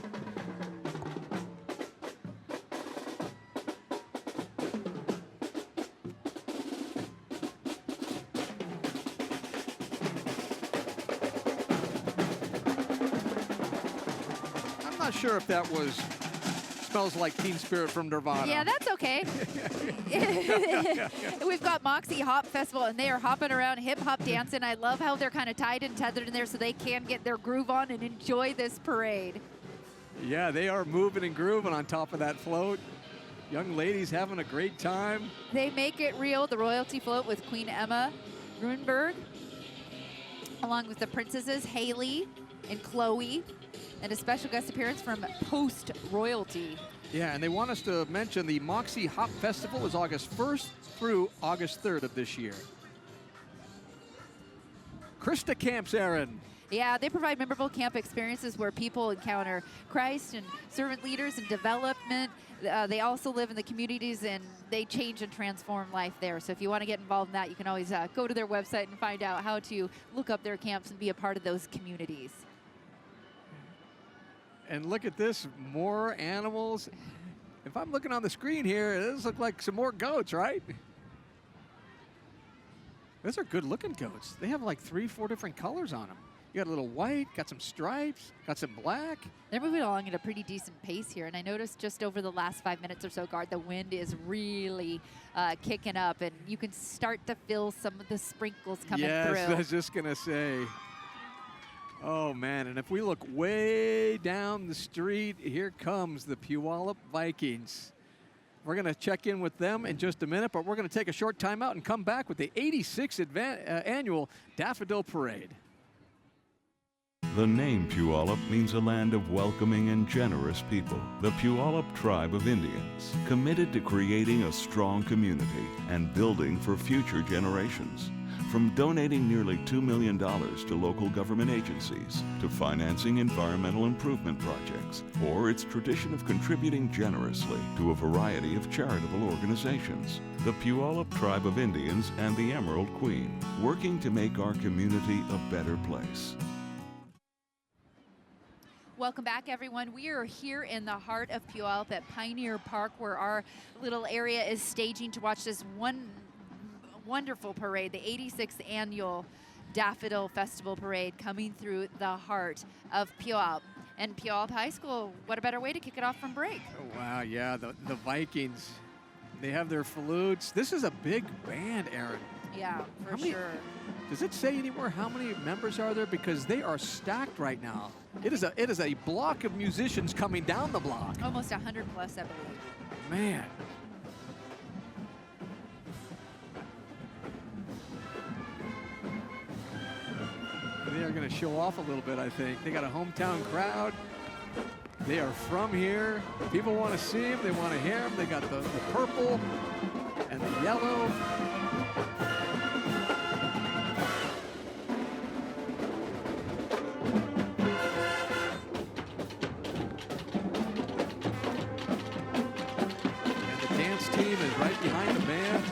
Speaker 2: I'm not sure if that was Smells Like Teen Spirit from Nirvana.
Speaker 3: Yeah, that's okay. We've got Moxie Hop Festival, and they are hopping around, hip-hop dancing. I love how they're kind of tied and tethered in there so they can get their groove on and enjoy this parade.
Speaker 2: Yeah, they are moving and grooving on top of that float. Young ladies having a great time.
Speaker 3: They make it real, the royalty float with Queen Emma Grunberg, along with the princesses, Haley and Chloe, and a special guest appearance from Post Royalty.
Speaker 2: Yeah, and they want us to mention the Moxie Hop Festival is August 1st through August 3rd of this year. Krista Camps, Erin.
Speaker 3: Yeah, they provide memorable camp experiences where people encounter Christ and servant leaders and development. They also live in the communities and they change and transform life there. So if you want to get involved in that, you can always go to their website and find out how to look up their camps and be a part of those communities.
Speaker 2: And look at this, more animals. If I'm looking on the screen here, it does look like some more goats, right? Those are good looking goats. They have like 3-4 different colors on them. You got a little white, got some stripes, got some black.
Speaker 3: They're moving along at a pretty decent pace here, and I noticed just over the last 5 minutes or so, Gaard, the wind is really kicking up, and you can start to feel some of the sprinkles coming through.
Speaker 2: Yes, I was just gonna say. Oh man, and if we look way down the street, here comes the Puyallup Vikings. We're gonna check in with them in just a minute, but we're gonna take a short timeout and come back with the 86th annual Daffodil Parade.
Speaker 7: The name Puyallup means a land of welcoming and generous people. The Puyallup tribe of Indians, committed to creating a strong community and building for future generations. From donating nearly $2 million to local government agencies, to financing environmental improvement projects, or its tradition of contributing generously to a variety of charitable organizations. The Puyallup tribe of Indians and the Emerald Queen, working to make our community a better place.
Speaker 3: Welcome back, everyone. We are here in the heart of Puyallup at Pioneer Park, where our little area is staging to watch this wonderful parade, the 86th annual Daffodil Festival Parade, coming through the heart of Puyallup. And Puyallup High School, what a better way to kick it off from break.
Speaker 2: Oh, wow, yeah, the Vikings, they have their flutes. This is a big band, Erin.
Speaker 3: Yeah, for sure.
Speaker 2: Does it say anywhere how many members are there? Because they are stacked right now. It is a block of musicians coming down the block.
Speaker 3: Almost 100 plus, I believe.
Speaker 2: Man. They are going to show off a little bit, I think. They got a hometown crowd. They are from here. People want to see them. They want to hear them. They got the purple and the yellow. Behind the band.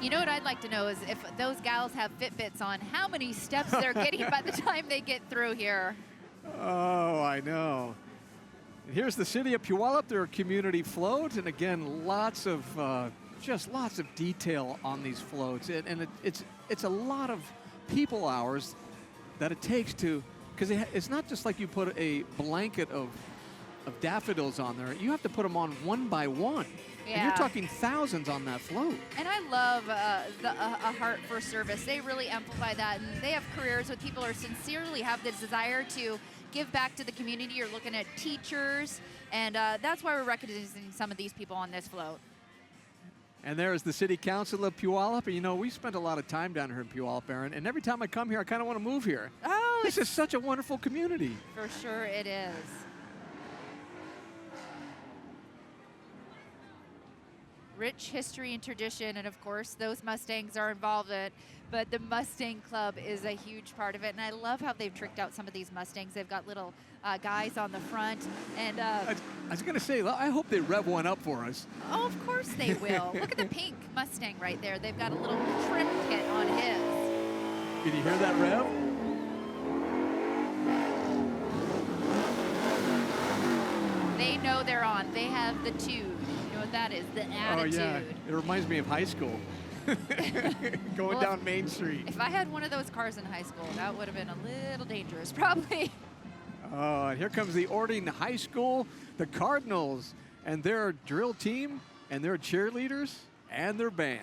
Speaker 3: You know what I'd like to know is if those gals have Fitbits on, how many steps they're getting by the time they get through here.
Speaker 2: Oh, I know. And here's the city of Puyallup, their community float, and again, lots of detail on these floats, and it's a lot of people hours that it takes to, because it's not just like you put a blanket of daffodils on there. You have to put them on one by one.
Speaker 3: Yeah.
Speaker 2: And you're talking thousands on that float.
Speaker 3: And I love a heart for service. They really amplify that, and they have careers with people who sincerely have the desire to give back to the community. You're looking at teachers, and that's why we're recognizing some of these people on this float.
Speaker 2: And there's the City Council of Puyallup. And, you know, we spent a lot of time down here in Puyallup, Erin, and every time I come here, I kind of want to move here.
Speaker 3: Oh,
Speaker 2: This is such a wonderful community.
Speaker 3: for sure it is. Rich history and tradition, and of course those Mustangs are involved in it, but the Mustang Club is a huge part of it, and I love how they've tricked out some of these Mustangs. They've got little guys on the front, and
Speaker 2: I was going to say, I hope they rev one up for us.
Speaker 3: oh, of course they will. Look at the pink Mustang right there. They've got a little trim kit on his.
Speaker 2: Can you hear that rev?
Speaker 3: They know they're on. They have the tune. You know what that is, the attitude.
Speaker 2: Oh, yeah. It reminds me of high school. Going
Speaker 3: Well,
Speaker 2: down Main Street.
Speaker 3: If I had one of those cars in high school, that would have been a little dangerous, probably.
Speaker 2: Oh, and here comes the Orting High School, the Cardinals, and their drill team, and their cheerleaders, and their band.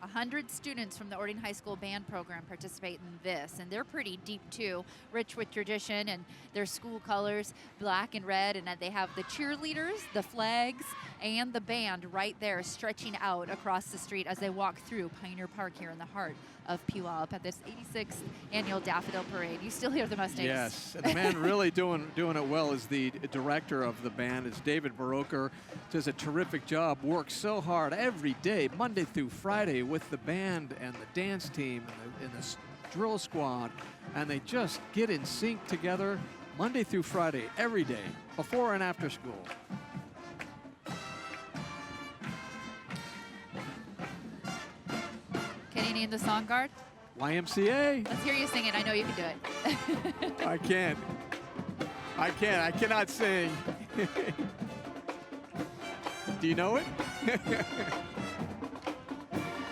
Speaker 3: 100 students from the Orting High School band program participate in this, and they're pretty deep too, rich with tradition and their school colors, black and red, and they have the cheerleaders, the flags, and the band right there stretching out across the street as they walk through Pioneer Park here in the heart of Puyallup at this 86th annual Daffodil Parade. You still hear the Mustangs.
Speaker 2: Yes, and the man really doing it well is the director of the band. It's David Baroker. Does a terrific job, works so hard every day, Monday through Friday, with the band and the dance team and the drill squad, and they just get in sync together Monday through Friday, every day, before and after school.
Speaker 3: Can you name the song, Gaard?
Speaker 2: YMCA.
Speaker 3: Let's hear you sing it. I know you can do it.
Speaker 2: I can't. I cannot sing. Do you know it?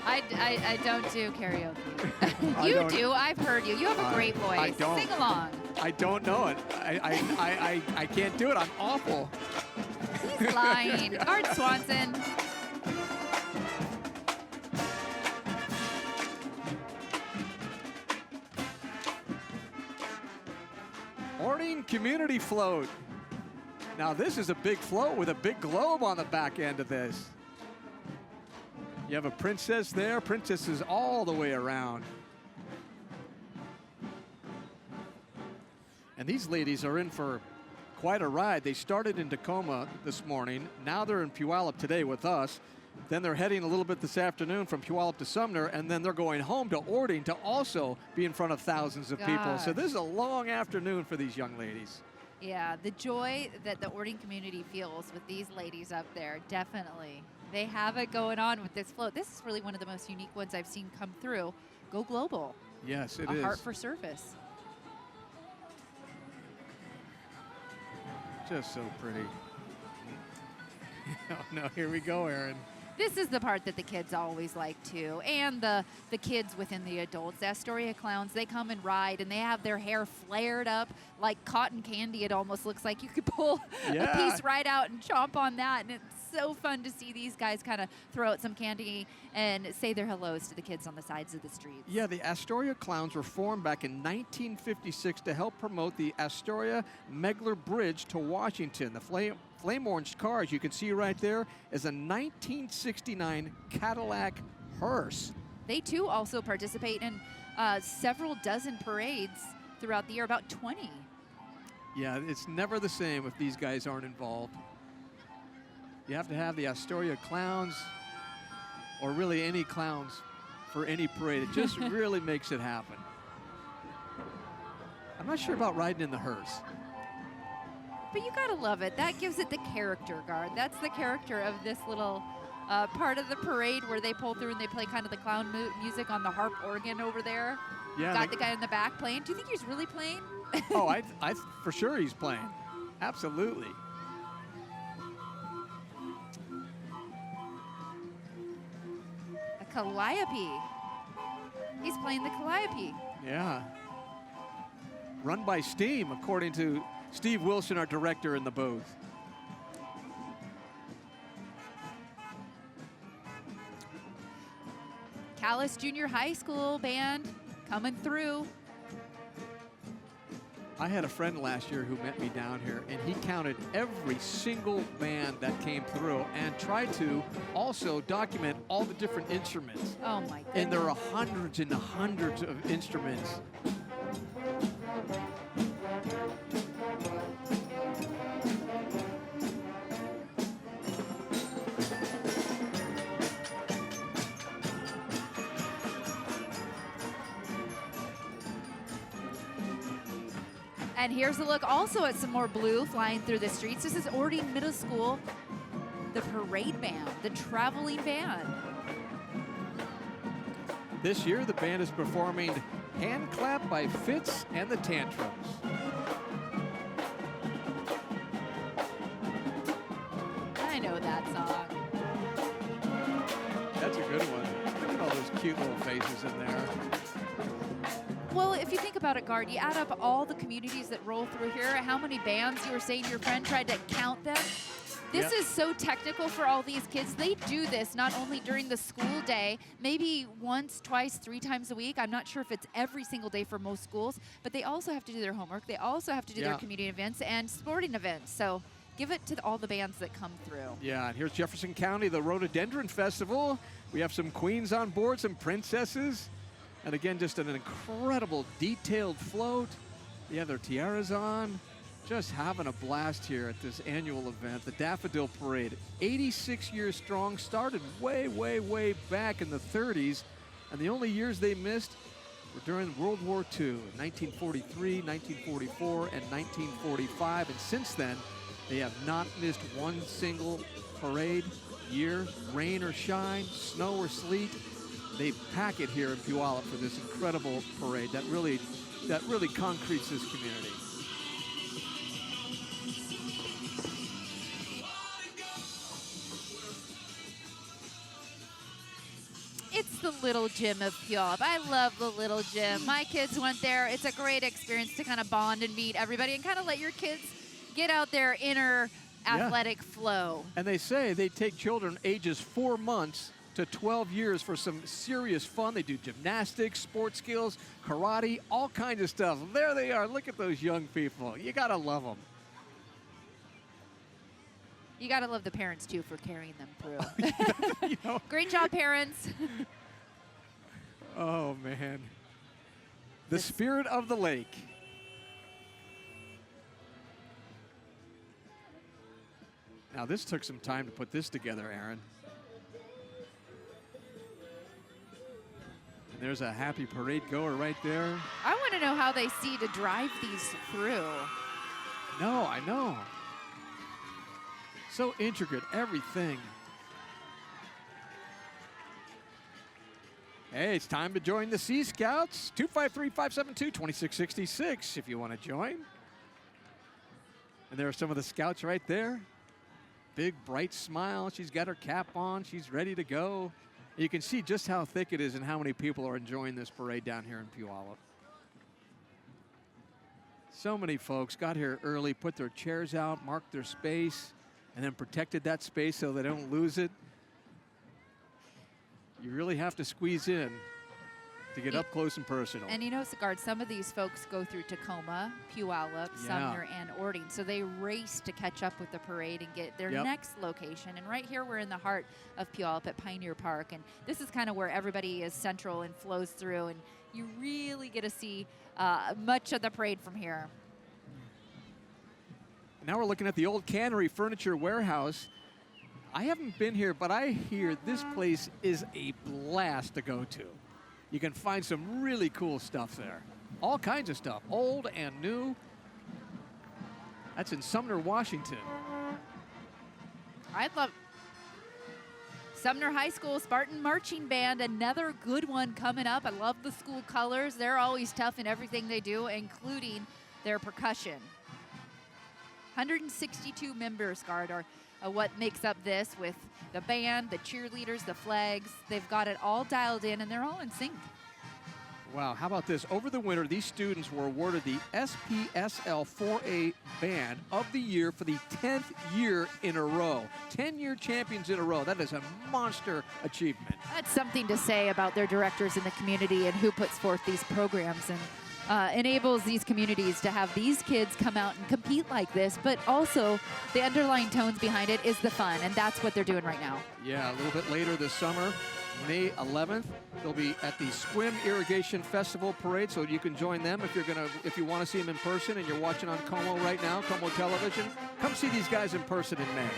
Speaker 3: I don't do karaoke.
Speaker 2: I
Speaker 3: You
Speaker 2: don't-
Speaker 3: do. I've heard you. You have a great voice.
Speaker 2: I don't.
Speaker 3: Sing along.
Speaker 2: I don't know it. I can't do it. I'm awful.
Speaker 3: He's lying. Gaard Swanson.
Speaker 2: Orting Community Float. Now this is a big float with a big globe on the back end of this. You have a princess there, princesses all the way around. And these ladies are in for quite a ride. They started in Tacoma this morning. Now they're in Puyallup today with us. Then they're heading a little bit this afternoon from Puyallup to Sumner, and then they're going home to Orting to also be in front of thousands of people. So this is a long afternoon for these young ladies.
Speaker 3: Yeah, the joy that the Orting community feels with these ladies up there, definitely. They have it going on with this float. This is really one of the most unique ones I've seen come through. Go global.
Speaker 2: Yes, it
Speaker 3: A
Speaker 2: is.
Speaker 3: heart for service.
Speaker 2: Just so pretty. Oh, no, here we go, Erin.
Speaker 3: This is the part that the kids always like too, and the kids within the adults. The Astoria Clowns, they come and ride, and they have their hair flared up like cotton candy. It almost looks like you could pull a piece right out and chomp on that, and it's so fun to see these guys kind of throw out some candy and say their hellos to the kids on the sides of the streets.
Speaker 2: Yeah, the Astoria Clowns were formed back in 1956 to help promote the Astoria Megler Bridge to Washington. The flame orange car, as you can see right there, is a 1969 Cadillac hearse.
Speaker 3: They too also participate in several dozen parades throughout the year, about 20.
Speaker 2: Yeah, it's never the same if these guys aren't involved. You have to have the Astoria Clowns, or really any clowns, for any parade. It just really makes it happen. I'm not sure about riding in the hearse.
Speaker 3: But you gotta love it. That gives it the character, Gaard. That's the character of this little part of the parade where they pull through and they play kind of the clown music on the harp organ over there.
Speaker 2: Yeah,
Speaker 3: Got the guy in the back playing. Do you think he's really playing?
Speaker 2: Oh, I for sure he's playing. Absolutely.
Speaker 3: A calliope. He's playing the calliope.
Speaker 2: Yeah. Run by steam, according to Steve Wilson, our director in the booth.
Speaker 3: Callis Junior High School band coming through.
Speaker 2: I had a friend last year who met me down here, and he counted every single band that came through and tried to also document all the different instruments.
Speaker 3: Oh my goodness.
Speaker 2: And there are hundreds and hundreds of instruments.
Speaker 3: And here's a look also at some more blue flying through the streets. This is Orting Middle School, the parade band, the traveling band.
Speaker 2: This year, the band is performing Hand Clap by Fitz and the Tantrums.
Speaker 3: I know that song.
Speaker 2: That's a good one. Look at all those cute little faces in there.
Speaker 3: Well, if you think about it, Gaard, you add up all the communities that roll through here, how many bands you were saying your friend tried to count them. This is so technical for all these kids. They do this not only during the school day, maybe once, twice, 3 times a week. I'm not sure if it's every single day for most schools, but they also have to do their homework. They also have to do their community events and sporting events. So give it to all the bands that come through.
Speaker 2: Yeah, and here's Jefferson County, the Rhododendron Festival. We have some queens on board, some princesses. And again, just an incredible detailed float. They have their tiaras on. Just having a blast here at this annual event, the Daffodil Parade. 86 years strong, started way, way, way back in the 30s. And the only years they missed were during World War II, 1943, 1944, and 1945. And since then, they have not missed one single parade year, rain or shine, snow or sleet. They pack it here in Puyallup for this incredible parade that really concretes this community.
Speaker 3: It's the little gym of Puyallup. I love the little gym. My kids went there. It's a great experience to kind of bond and meet everybody and kind of let your kids get out their inner athletic flow.
Speaker 2: And they say they take children ages 4 months to 12 years for some serious fun. They do gymnastics, sports skills, karate, all kinds of stuff. There they are. Look at those young people. You got to love them.
Speaker 3: You got to love the parents, too, for carrying them through. Great job, parents.
Speaker 2: Oh, man. The spirit of the lake. Now, this took some time to put this together, Erin. And there's a happy parade goer right there.
Speaker 3: I want to know how they see to drive these through.
Speaker 2: No, I know. So intricate, everything. Hey, it's time to join the Sea Scouts. 253-572-2666 if you want to join. And there are some of the scouts right there. Big, bright smile. She's got her cap on. She's ready to go. You can see just how thick it is and how many people are enjoying this parade down here in Puyallup. So many folks got here early, put their chairs out, marked their space, and then protected that space so they don't lose it. You really have to squeeze in to get up close and personal.
Speaker 3: And you know, Gaard, some of these folks go through Tacoma, Puyallup, Sumner, and Orting. So they race to catch up with the parade and get their next location. And right here, we're in the heart of Puyallup at Pioneer Park. And this is kind of where everybody is central and flows through. And you really get to see much of the parade from here.
Speaker 2: Now we're looking at the old Cannery Furniture warehouse. I haven't been here, but I hear this place is a blast to go to. You can find some really cool stuff there. All kinds of stuff, old and new. That's in Sumner, Washington.
Speaker 3: I love Sumner High School Spartan Marching Band, another good one coming up. I love the school colors. They're always tough in everything they do, including their percussion. 162 members, Gaard, are what makes up this with the band, the cheerleaders, the flags. They've got it all dialed in, and they're all in sync.
Speaker 2: Wow, how about this? Over the winter, these students were awarded the SPSL 4A Band of the Year for the 10th year in a row. 10-year champions in a row. That is a monster achievement.
Speaker 3: That's something to say about their directors in the community and who puts forth these programs. And enables these communities to have these kids come out and compete like this, but also the underlying tones behind it is the fun, and that's what they're doing right now.
Speaker 2: Yeah, a little bit later this summer, May 11th, they'll be at the Swim Irrigation Festival Parade, so you can join them if you want to see them in person and you're watching on Como right now, Como Television. Come see these guys in person in May.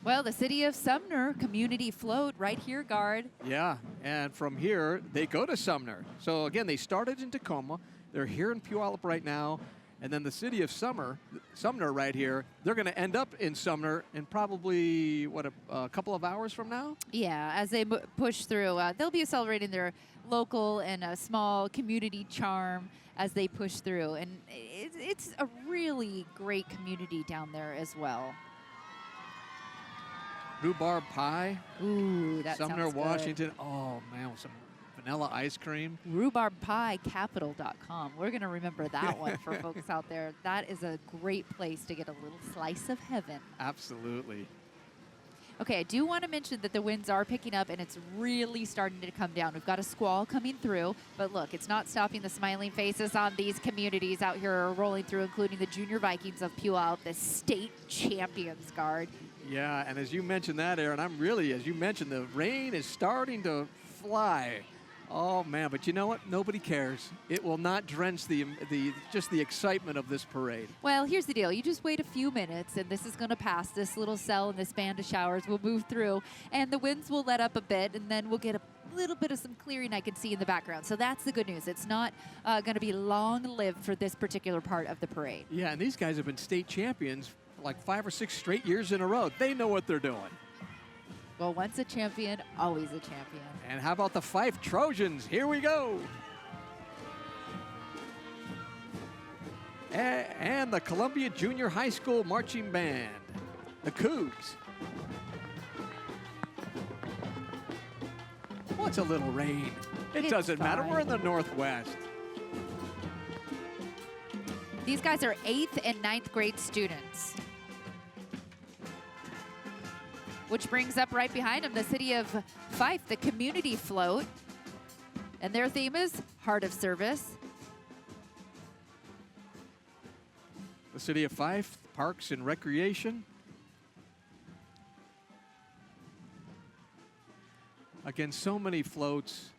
Speaker 3: Well, the city of Sumner Community Float right here, Gaard.
Speaker 2: Yeah, and from here, they go to Sumner. So again, they started in Tacoma. They're here in Puyallup right now. And then the city of Sumner right here, they're going to end up in Sumner in probably, what, a couple of hours from now?
Speaker 3: Yeah, as they push through, they'll be celebrating their local and small community charm as they push through. And it's a really great community down there as well.
Speaker 2: Rhubarb pie.
Speaker 3: Ooh, that
Speaker 2: Sumner,
Speaker 3: sounds good.
Speaker 2: Washington. Oh, man, with some vanilla ice cream.
Speaker 3: RhubarbPieCapital.com. We're going to remember that one for folks out there. That is a great place to get a little slice of heaven.
Speaker 2: Absolutely.
Speaker 3: Okay, I do want to mention that the winds are picking up and it's really starting to come down. We've got a squall coming through, but look, it's not stopping the smiling faces on these communities out here rolling through, including the Junior Vikings of Puyallup, the state champions, Gaard.
Speaker 2: Yeah, and as you mentioned that, Erin, as you mentioned, the rain is starting to fly. Oh, man, but you know what? Nobody cares. It will not drench just the excitement of this parade.
Speaker 3: Well, here's the deal. You just wait a few minutes, and this is going to pass. This little cell and this band of showers will move through, and the winds will let up a bit, and then we'll get a little bit of some clearing I can see in the background. So that's the good news. It's not going to be long-lived for this particular part of the parade.
Speaker 2: Yeah, and these guys have been state champions for like 5 or 6 straight years in a row. They know what they're doing.
Speaker 3: Well, once a champion, always a champion.
Speaker 2: And how about the Fife Trojans? Here we go. And the Columbia Junior High School Marching Band, the Cougs. What's a little rain? It doesn't matter. We're in the Northwest.
Speaker 3: These guys are 8th and 9th grade students. Which brings up right behind them the city of Fife, the Community Float. And their theme is Heart of Service.
Speaker 2: The city of Fife, Parks and Recreation. Again, so many floats,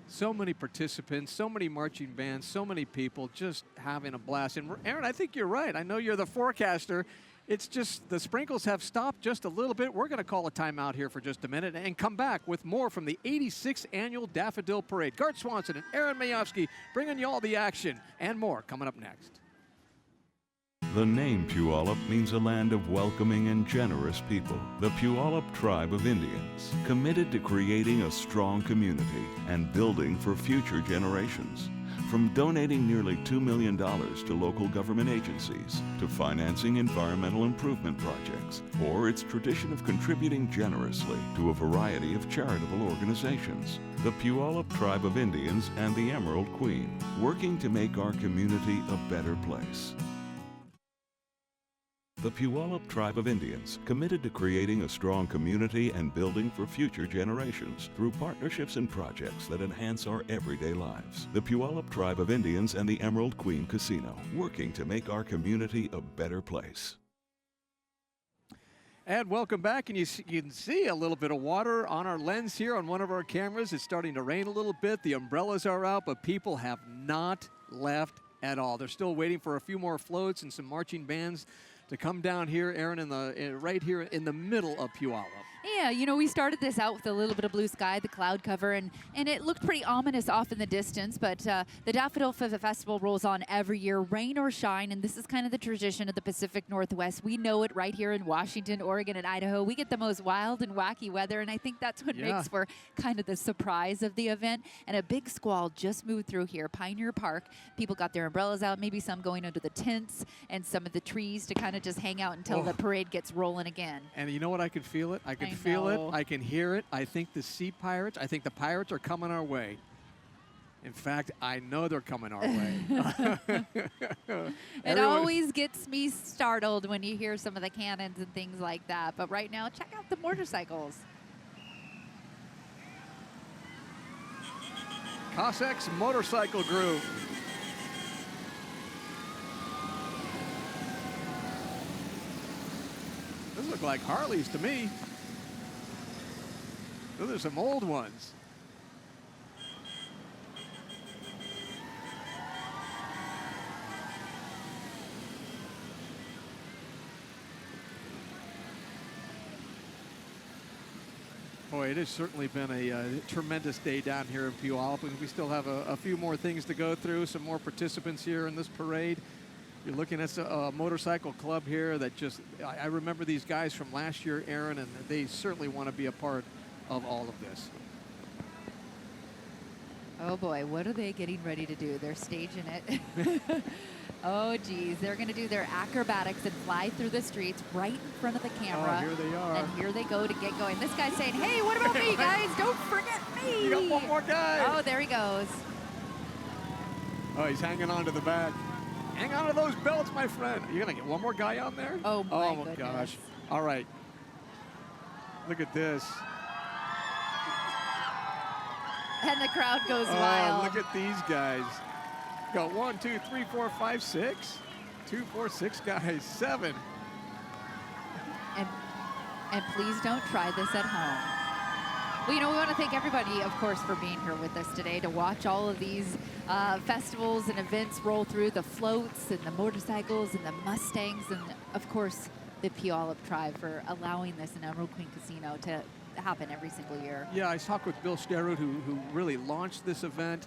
Speaker 2: so many participants, so many marching bands, so many people just having a blast. And Erin, I think you're right. I know you're the forecaster. It's just the sprinkles have stopped just a little bit. We're going to call a timeout here for just a minute and come back with more from the 86th Annual Daffodil Parade. Gaard Swanson and Erin Mayovsky bringing you all the action and more coming up next.
Speaker 7: The name Puyallup means a land of welcoming and generous people. The Puyallup tribe of Indians, committed to creating a strong community and building for future generations. From donating nearly $2 million to local government agencies, to financing environmental improvement projects, or its tradition of contributing generously to a variety of charitable organizations. The Puyallup Tribe of Indians and the Emerald Queen, working to make our community a better place. The Puyallup Tribe of Indians, committed to creating a strong community and building for future generations through partnerships and projects that enhance our everyday lives. The Puyallup Tribe of Indians and the Emerald Queen Casino, working to make our community a better place.
Speaker 2: And welcome back, and you can see a little bit of water on our lens here on one of our cameras. It's starting to rain a little bit. The umbrellas are out, but people have not left at all. They're still waiting for a few more floats and some marching bands to come down here, Erin, right here in the middle of Puyallup.
Speaker 3: Yeah, you know, we started this out with a little bit of blue sky, the cloud cover, and it looked pretty ominous off in the distance, but the Daffodil Festival rolls on every year, rain or shine, and this is kind of the tradition of the Pacific Northwest. We know it right here in Washington, Oregon, and Idaho. We get the most wild and wacky weather, and I think that's what makes for kind of the surprise of the event. And a big squall just moved through here, Pioneer Park. People got their umbrellas out, maybe some going under the tents and some of the trees to kind of just hang out until the parade gets rolling again.
Speaker 2: And you know what? I can feel it. I can feel it. I can hear it. I think the Sea Pirates, I think the Pirates are coming our way. In fact, I know they're coming our way.
Speaker 3: It always gets me startled when you hear some of the cannons and things like that. But right now, check out the motorcycles.
Speaker 2: Cossacks Motorcycle Group. Those look like Harleys to me. Those are some old ones. Boy, it has certainly been a tremendous day down here in Puyallup. We still have a few more things to go through, some more participants here in this parade. You're looking at a motorcycle club here that just, I remember these guys from last year, Erin, and they certainly want to be a part of all of this.
Speaker 3: Oh boy, what are they getting ready to do? They're staging it. Oh geez, they're going to do their acrobatics and fly through the streets right in front of the camera.
Speaker 2: Oh, here they are.
Speaker 3: And here they go to get going. This guy's saying, hey, what about me, guys? Don't forget me.
Speaker 2: You got one more guy.
Speaker 3: Oh, there he goes.
Speaker 2: Oh, he's hanging on to the back. Hang on to those belts, my friend. You're going to get one more guy on there?
Speaker 3: Oh, my goodness.
Speaker 2: Gosh. All right. Look at this.
Speaker 3: And the crowd goes wild.
Speaker 2: Look at these guys. Got 1, 2, 3, 4, 5, 6. 2, 4, 6 guys. 7.
Speaker 3: And please don't try this at home. Well, you know, we want to thank everybody, of course, for being here with us today to watch all of these festivals and events roll through, the floats and the motorcycles and the Mustangs, and, of course, the Puyallup tribe for allowing this in Emerald Queen Casino to happen every single year.
Speaker 2: Yeah, I talked with Bill Sterud, who really launched this event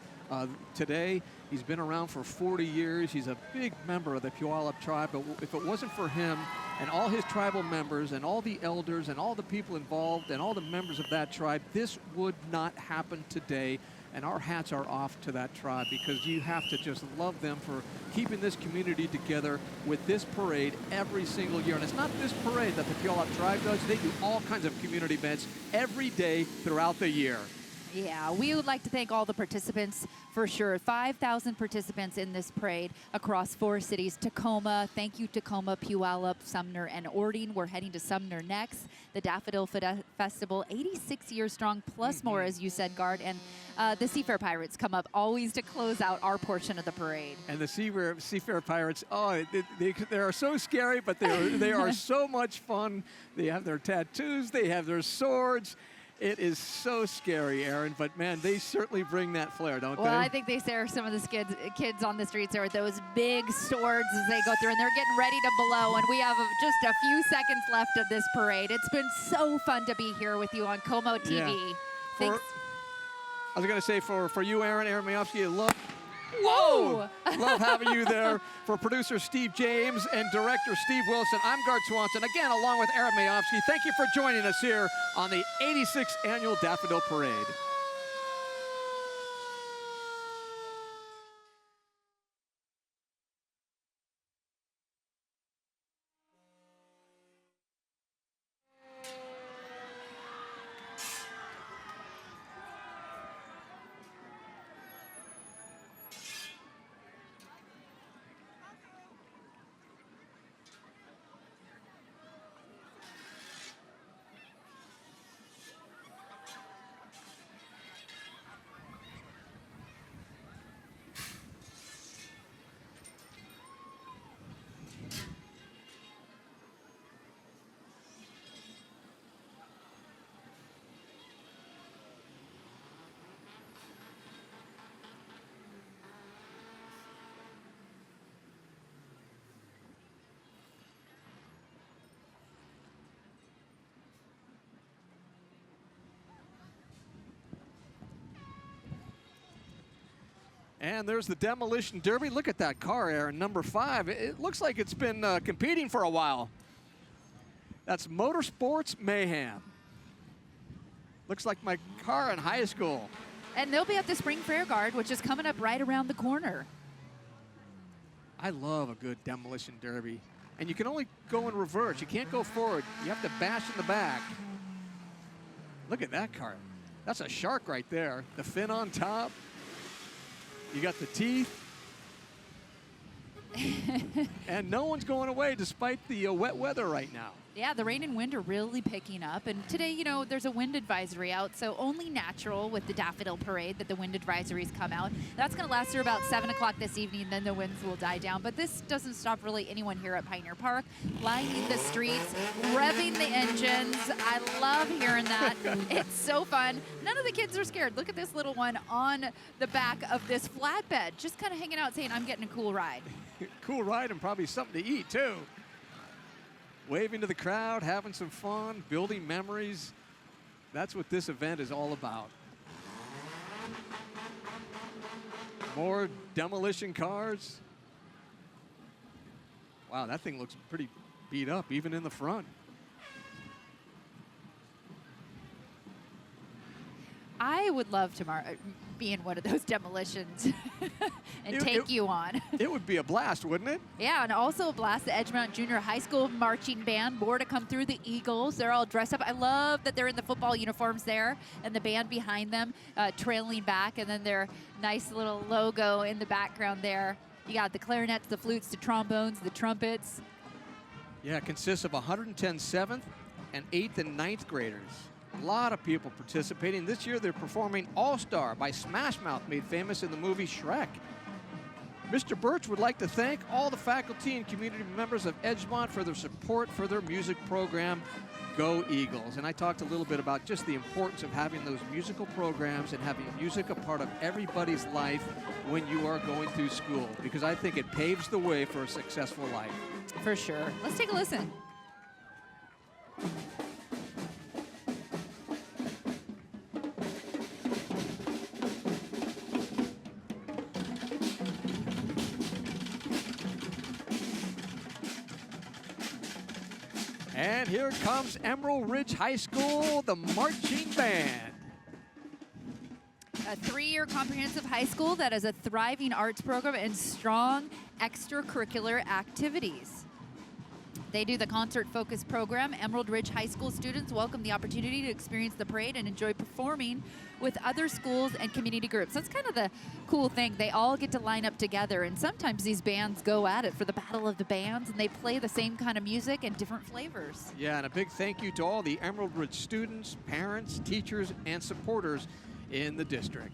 Speaker 2: today. He's been around for 40 years. He's a big member of the Puyallup tribe, but if it wasn't for him and all his tribal members and all the elders and all the people involved and all the members of that tribe, this would not happen today. And our hats are off to that tribe, because you have to just love them for keeping this community together with this parade every single year. And it's not this parade that the Puyallup tribe does. They do all kinds of community events every day throughout the year.
Speaker 3: Yeah, we would like to thank all the participants for sure. 5,000 participants in this parade across 4 cities. Tacoma, thank you Tacoma, Puyallup, Sumner, and Orting. We're heading to Sumner next. The Daffodil Festival, 86 years strong, plus more, as you said, Gaard. And the Seafair Pirates come up always to close out our portion of the parade.
Speaker 2: And the Seafair Pirates, they are so scary, but they are so much fun. They have their tattoos, they have their swords. It is so scary, Erin, but man, they certainly bring that flair, don't they?
Speaker 3: Well, I think they scare some of the kids on the streets there with those big swords as they go through, and they're getting ready to blow, and we have just a few seconds left of this parade. It's been so fun to be here with you on Como TV.
Speaker 2: Yeah.
Speaker 3: Thanks.
Speaker 2: I was going to say for you, Erin Mayovsky, love.
Speaker 3: Whoa!
Speaker 2: Love having you there. For producer Steve James and director Steve Wilson, I'm Gaard Swanson, again, along with Erin Mayovsky. Thank you for joining us here on the 86th Annual Daffodil Parade. And there's the Demolition Derby. Look at that car, Erin, number 5. It looks like it's been competing for a while. That's Motorsports Mayhem. Looks like my car in high school.
Speaker 3: And they'll be at the Spring Fair Gaard, which is coming up right around the corner.
Speaker 2: I love a good Demolition Derby. And you can only go in reverse. You can't go forward. You have to bash in the back. Look at that car. That's a shark right there. The fin on top. You got the teeth. And no one's going away despite the wet weather right now.
Speaker 3: Yeah, the rain and wind are really picking up. And today, you know, there's a wind advisory out, so only natural with the Daffodil Parade that the wind advisories come out. That's going to last through about 7 o'clock this evening, then the winds will die down. But this doesn't stop really anyone here at Pioneer Park, lining the streets, revving the engines. I love hearing that. It's so fun. None of the kids are scared. Look at this little one on the back of this flatbed, just kind of hanging out saying, I'm getting a cool ride.
Speaker 2: Cool ride and probably something to eat, too. Waving to the crowd, having some fun, building memories. That's what this event is all about. More demolition cars. Wow, that thing looks pretty beat up, even in the front.
Speaker 3: I would love to be in one of those demolitions and take you on.
Speaker 2: It would be a blast, wouldn't it?
Speaker 3: Yeah, and also a blast, the Edgemont Junior High School marching band, more to come through, the Eagles. They're all dressed up. I love that they're in the football uniforms there, and the band behind them trailing back, and then their nice little logo in the background there. You got the clarinets, the flutes, the trombones, the trumpets.
Speaker 2: Yeah, it consists of 110 7th and 8th and 9th graders. A lot of people participating. This year they're performing All-Star by Smash Mouth, made famous in the movie Shrek. Mr. Birch would like to thank all the faculty and community members of Edgemont for their support for their music program, Go Eagles. And I talked a little bit about just the importance of having those musical programs and having music a part of everybody's life when you are going through school, because I think it paves the way for a successful life.
Speaker 3: For sure. Let's take a listen.
Speaker 2: And here comes Emerald Ridge High School, the marching band.
Speaker 3: A 3-year comprehensive high school that has a thriving arts program and strong extracurricular activities. They do the concert-focused program. Emerald Ridge High School students welcome the opportunity to experience the parade and enjoy performing with other schools and community groups. That's kind of the cool thing. They all get to line up together, and sometimes these bands go at it for the Battle of the Bands, and they play the same kind of music and different flavors.
Speaker 2: Yeah, and a big thank you to all the Emerald Ridge students, parents, teachers, and supporters in the district.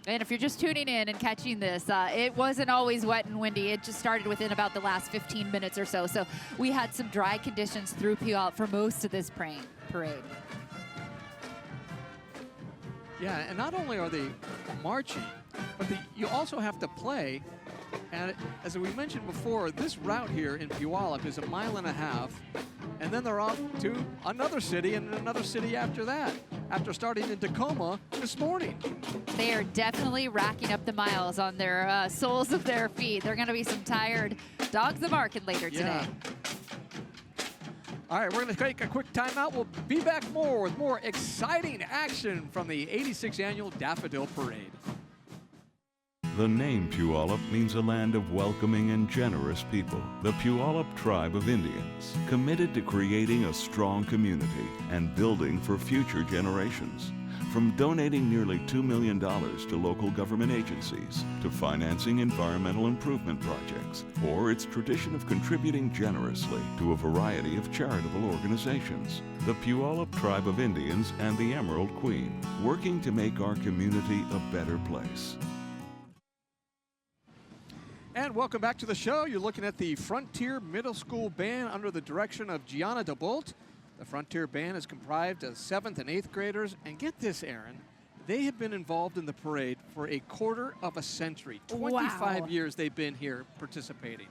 Speaker 3: And if you're just tuning in and catching this, it wasn't always wet and windy. It just started within about the last 15 minutes or so. So we had some dry conditions through Puyallup for most of this parade.
Speaker 2: Yeah, and not only are they marching, but you also have to play. And as we mentioned before, this route here in Puyallup is 1.5 miles, and then they're off to another city and another city after that, after starting in Tacoma this morning.
Speaker 3: They are definitely racking up the miles on their soles of their feet. They're going to be some tired dogs of market later today.
Speaker 2: All right, we're going to take a quick timeout. We'll be back with more exciting action from the 86th Annual Daffodil Parade.
Speaker 7: The name Puyallup means a land of welcoming and generous people. The Puyallup tribe of Indians, committed to creating a strong community and building for future generations. From donating nearly $2 million to local government agencies, to financing environmental improvement projects, or its tradition of contributing generously to a variety of charitable organizations. The Puyallup tribe of Indians and the Emerald Queen, working to make our community a better place.
Speaker 2: And welcome back to the show. You're looking at the Frontier Middle School Band under the direction of Gianna DeBolt. The Frontier Band is comprised of 7th and 8th graders. And get this, Erin, they have been involved in the parade for a quarter of a century. 25 years they've been here participating.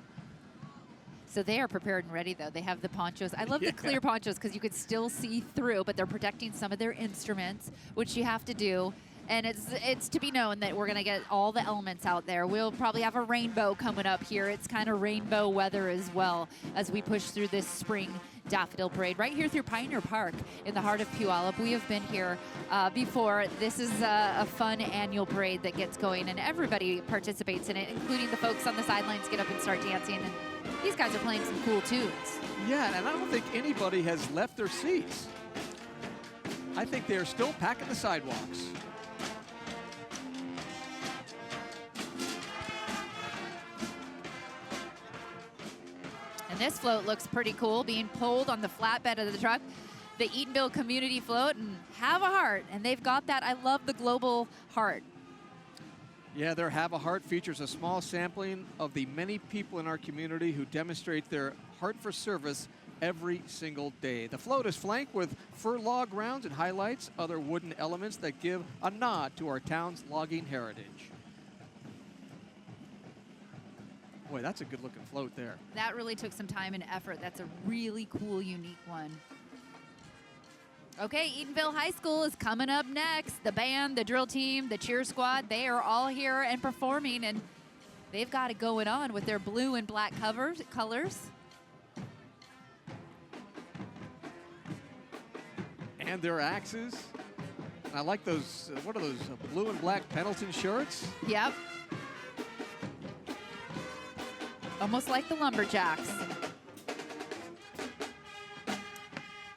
Speaker 3: So they are prepared and ready, though. They have the ponchos. I love the clear ponchos because you could still see through, but they're protecting some of their instruments, which you have to do. And it's to be known that we're going to get all the elements out there. We'll probably have a rainbow coming up here. It's kind of rainbow weather as well as we push through this spring Daffodil Parade right here through Pioneer Park in the heart of Puyallup. We have been here before. This is a fun annual parade that gets going, and everybody participates in it, including the folks on the sidelines get up and start dancing. And these guys are playing some cool tunes.
Speaker 2: Yeah, and I don't think anybody has left their seats. I think they're still packing the sidewalks.
Speaker 3: And this float looks pretty cool, being pulled on the flatbed of the truck. The Eatonville Community Float, and Have a Heart, and they've got that. I love the global heart.
Speaker 2: Yeah, their Have a Heart features a small sampling of the many people in our community who demonstrate their heart for service every single day. The float is flanked with fir log rounds and highlights other wooden elements that give a nod to our town's logging heritage. Boy, that's a good looking float there.
Speaker 3: That really took some time and effort. That's a really cool, unique one. Okay, Eatonville High School is coming up next. The band, the drill team, the cheer squad, they are all here and performing, and they've got it going on with their blue and black colors.
Speaker 2: And their axes. And I like those, what are those, blue and black Pendleton shirts?
Speaker 3: Yep. Almost like the Lumberjacks.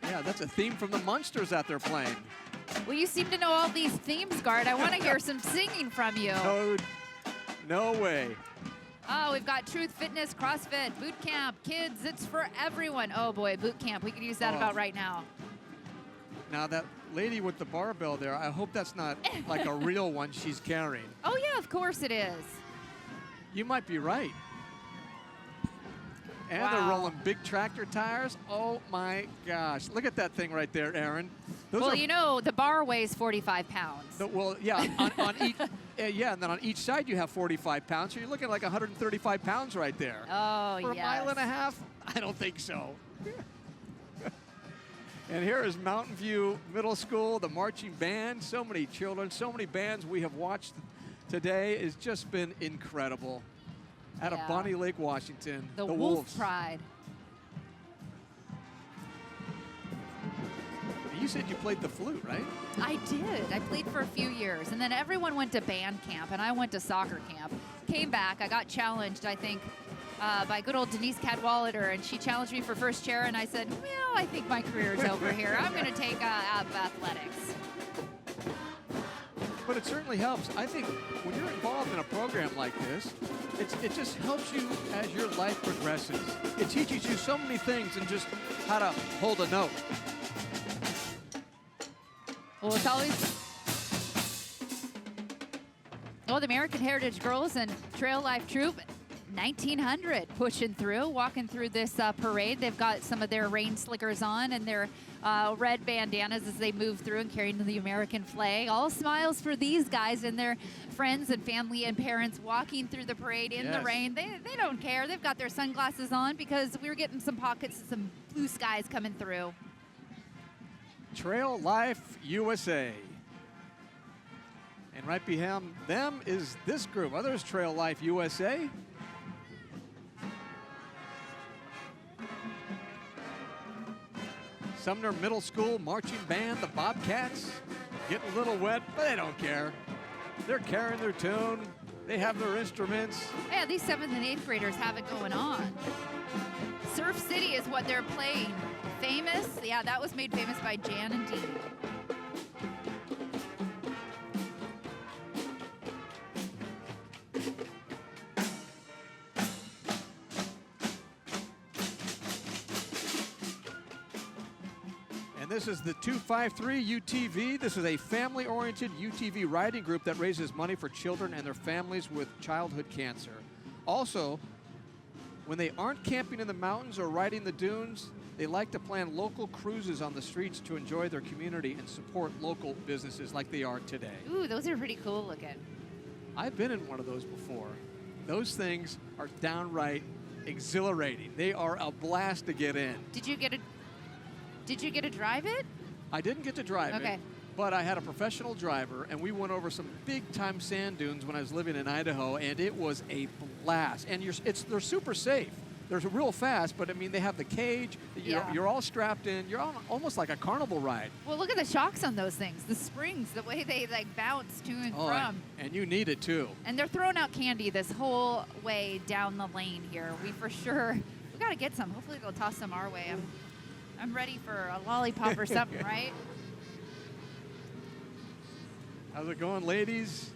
Speaker 2: Yeah, that's a theme from the Munsters that they're playing.
Speaker 3: Well, you seem to know all these themes, Gaard. I want to hear some singing from you.
Speaker 2: No way.
Speaker 3: Oh, we've got Truth Fitness, CrossFit, Boot Camp, Kids. It's for everyone. Oh, boy, Boot Camp. We could use that about right now.
Speaker 2: Now, that lady with the barbell there, I hope that's not like a real one she's carrying.
Speaker 3: Oh, yeah, of course it is.
Speaker 2: You might be right. And
Speaker 3: wow.
Speaker 2: They're rolling big tractor tires. Oh, my gosh. Look at that thing right there, Erin.
Speaker 3: Well, you know, the bar weighs 45 pounds.
Speaker 2: Well, yeah, on each, yeah, and then on each side you have 45 pounds. So you're looking at like 135 pounds right there.
Speaker 3: Oh,
Speaker 2: For
Speaker 3: yes.
Speaker 2: a mile and a half? I don't think so. And here is Mountain View Middle School, the marching band. So many children, so many bands we have watched today. It's just been incredible. Out of Bonnie Lake, Washington,
Speaker 3: the Wolf Pride.
Speaker 2: You said you played the flute, right?
Speaker 3: I did. I played for a few years. And then everyone went to band camp, and I went to soccer camp. Came back. I got challenged, I think, by good old Denise Cadwallader, and she challenged me for first chair, and I said, well, I think my career is over here. I'm going to take up athletics.
Speaker 2: But it certainly helps. I think when you're involved in a program like this, it just helps you as your life progresses. It teaches you so many things and just how to hold a note.
Speaker 3: Well, it's always... Oh, the American Heritage Girls and Trail Life Troop, 1900, pushing through, walking through this parade. They've got some of their rain slickers on and their red bandanas as they move through and carrying the American flag. All smiles for these guys and their friends and family and parents walking through the parade in the rain. They don't care. They've got their sunglasses on because we're getting some pockets of some blue skies coming through.
Speaker 2: Trail Life USA. And right behind them is this group. Oh, there's Trail Life USA. Sumner Middle School marching band, the Bobcats, getting a little wet, but they don't care. They're carrying their tune. They have their instruments.
Speaker 3: Yeah, these 7th and 8th graders have it going on. Surf City is what they're playing. Famous, yeah, that was made famous by Jan and Dean.
Speaker 2: And this is the 253 UTV. This is a family-oriented UTV riding group that raises money for children and their families with childhood cancer. Also, when they aren't camping in the mountains or riding the dunes, they like to plan local cruises on the streets to enjoy their community and support local businesses like they are today.
Speaker 3: Ooh, those are pretty cool looking.
Speaker 2: I've been in one of those before. Those things are downright exhilarating. They are a blast to get in.
Speaker 3: Did you get to drive it?
Speaker 2: I didn't get to drive it.
Speaker 3: Okay.
Speaker 2: but I had a professional driver, and we went over some big-time sand dunes when I was living in Idaho, and it was a blast. And they're super safe. They're real fast, but I mean, they have the cage. You're all strapped in. You're on almost like a carnival ride.
Speaker 3: Well, look at the shocks on those things. The springs, the way they like bounce to and from.
Speaker 2: And you need it too.
Speaker 3: And they're throwing out candy this whole way down the lane here. We got to get some. Hopefully they'll toss some our way. I'm ready for a lollipop or something, right?
Speaker 2: How's it going, ladies,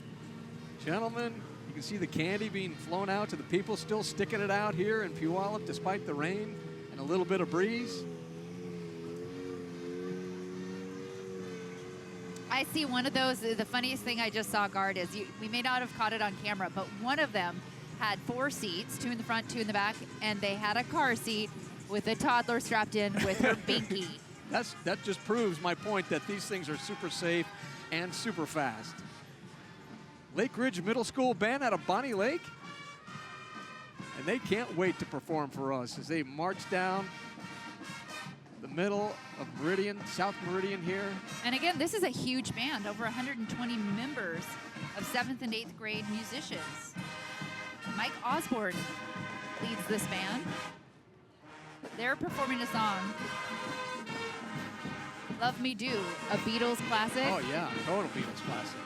Speaker 2: gentlemen? You can see the candy being flown out to the people, still sticking it out here in Puyallup despite the rain and a little bit of breeze.
Speaker 3: I see one of those. The funniest thing I just saw, Gaard, is we may not have caught it on camera, but one of them had 4 seats, 2 in the front, 2 in the back, and they had a car seat with a toddler strapped in with her binky.
Speaker 2: That just proves my point that these things are super safe and super fast. Lakeridge Middle School Band out of Bonnie Lake. And they can't wait to perform for us as they march down the middle of Meridian, South Meridian here.
Speaker 3: And again, this is a huge band, over 120 members of 7th and 8th grade musicians. Mike Osborne leads this band. They're performing a song, Love Me Do, a Beatles classic.
Speaker 2: Oh yeah, total Beatles classic.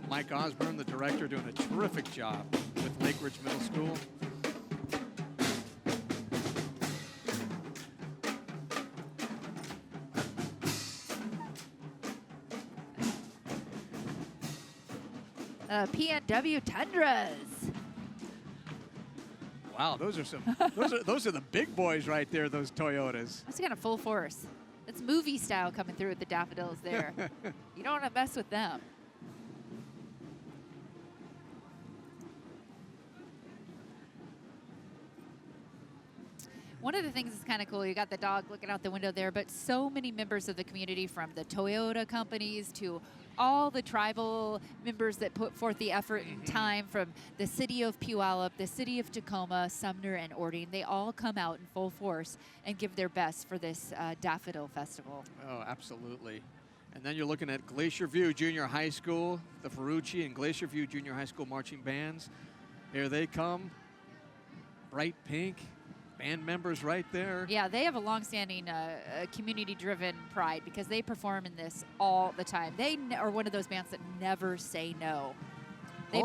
Speaker 2: Mike Osborne, the director, doing a terrific job with Lakeridge Middle School.
Speaker 3: PNW Tundras.
Speaker 2: Wow, those are the big boys right there, those Toyotas.
Speaker 3: That's kind of full force. It's movie style coming through with the Daffodils there. You don't want to mess with them. One of the things that's kind of cool, you got the dog looking out the window there, but so many members of the community, from the Toyota companies to all the tribal members that put forth the effort and time, from the city of Puyallup, the city of Tacoma, Sumner, and Orting. They all come out in full force and give their best for this Daffodil Festival.
Speaker 2: Oh, absolutely. And then you're looking at Glacier View Junior High School, the Ferrucci and Glacier View Junior High School marching bands. Here they come, bright pink. Band members right there.
Speaker 3: Yeah, they have a long-standing community-driven pride because they perform in this all the time. They are one of those bands that never say no. They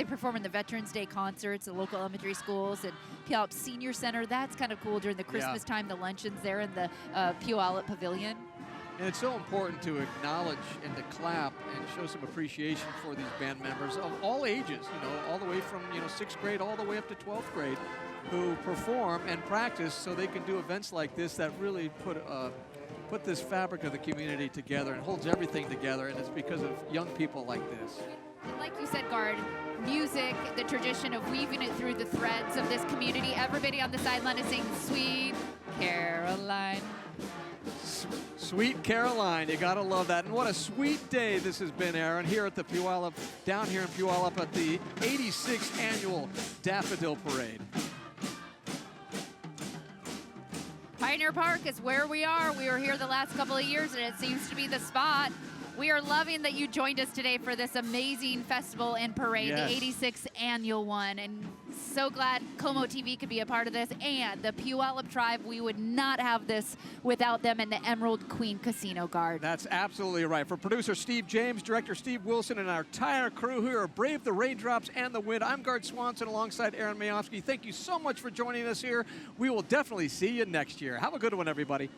Speaker 3: perform in the Veterans Day concerts, the local elementary schools, and Puyallup Senior Center. That's kind of cool during the Christmas time, the luncheons there in the Puyallup Pavilion.
Speaker 2: And it's so important to acknowledge and to clap and show some appreciation for these band members of all ages, all the way from, 6th grade all the way up to 12th grade, who perform and practice so they can do events like this that really put this fabric of the community together and holds everything together, and it's because of young people like this.
Speaker 3: And like you said, Gaard, music, the tradition of weaving it through the threads of this community. Everybody on the sideline is singing Sweet Caroline.
Speaker 2: Sweet Caroline, you gotta love that. And what a sweet day this has been, Erin, here at the Puyallup, down here in Puyallup at the 86th annual Daffodil Parade.
Speaker 3: Pioneer Park is where we are. We were here the last couple of years, and it seems to be the spot. We are loving that you joined us today for this amazing festival and parade,
Speaker 2: yes.
Speaker 3: The 86th annual one. And so glad Como TV could be a part of this. And the Puyallup tribe, we would not have this without them and the Emerald Queen Casino Gaard.
Speaker 2: That's absolutely right. For producer Steve James, director Steve Wilson, and our entire crew who are brave the raindrops and the wind, I'm Gaard Swanson alongside Erin Mayovsky. Thank you so much for joining us here. We will definitely see you next year. Have a good one, everybody.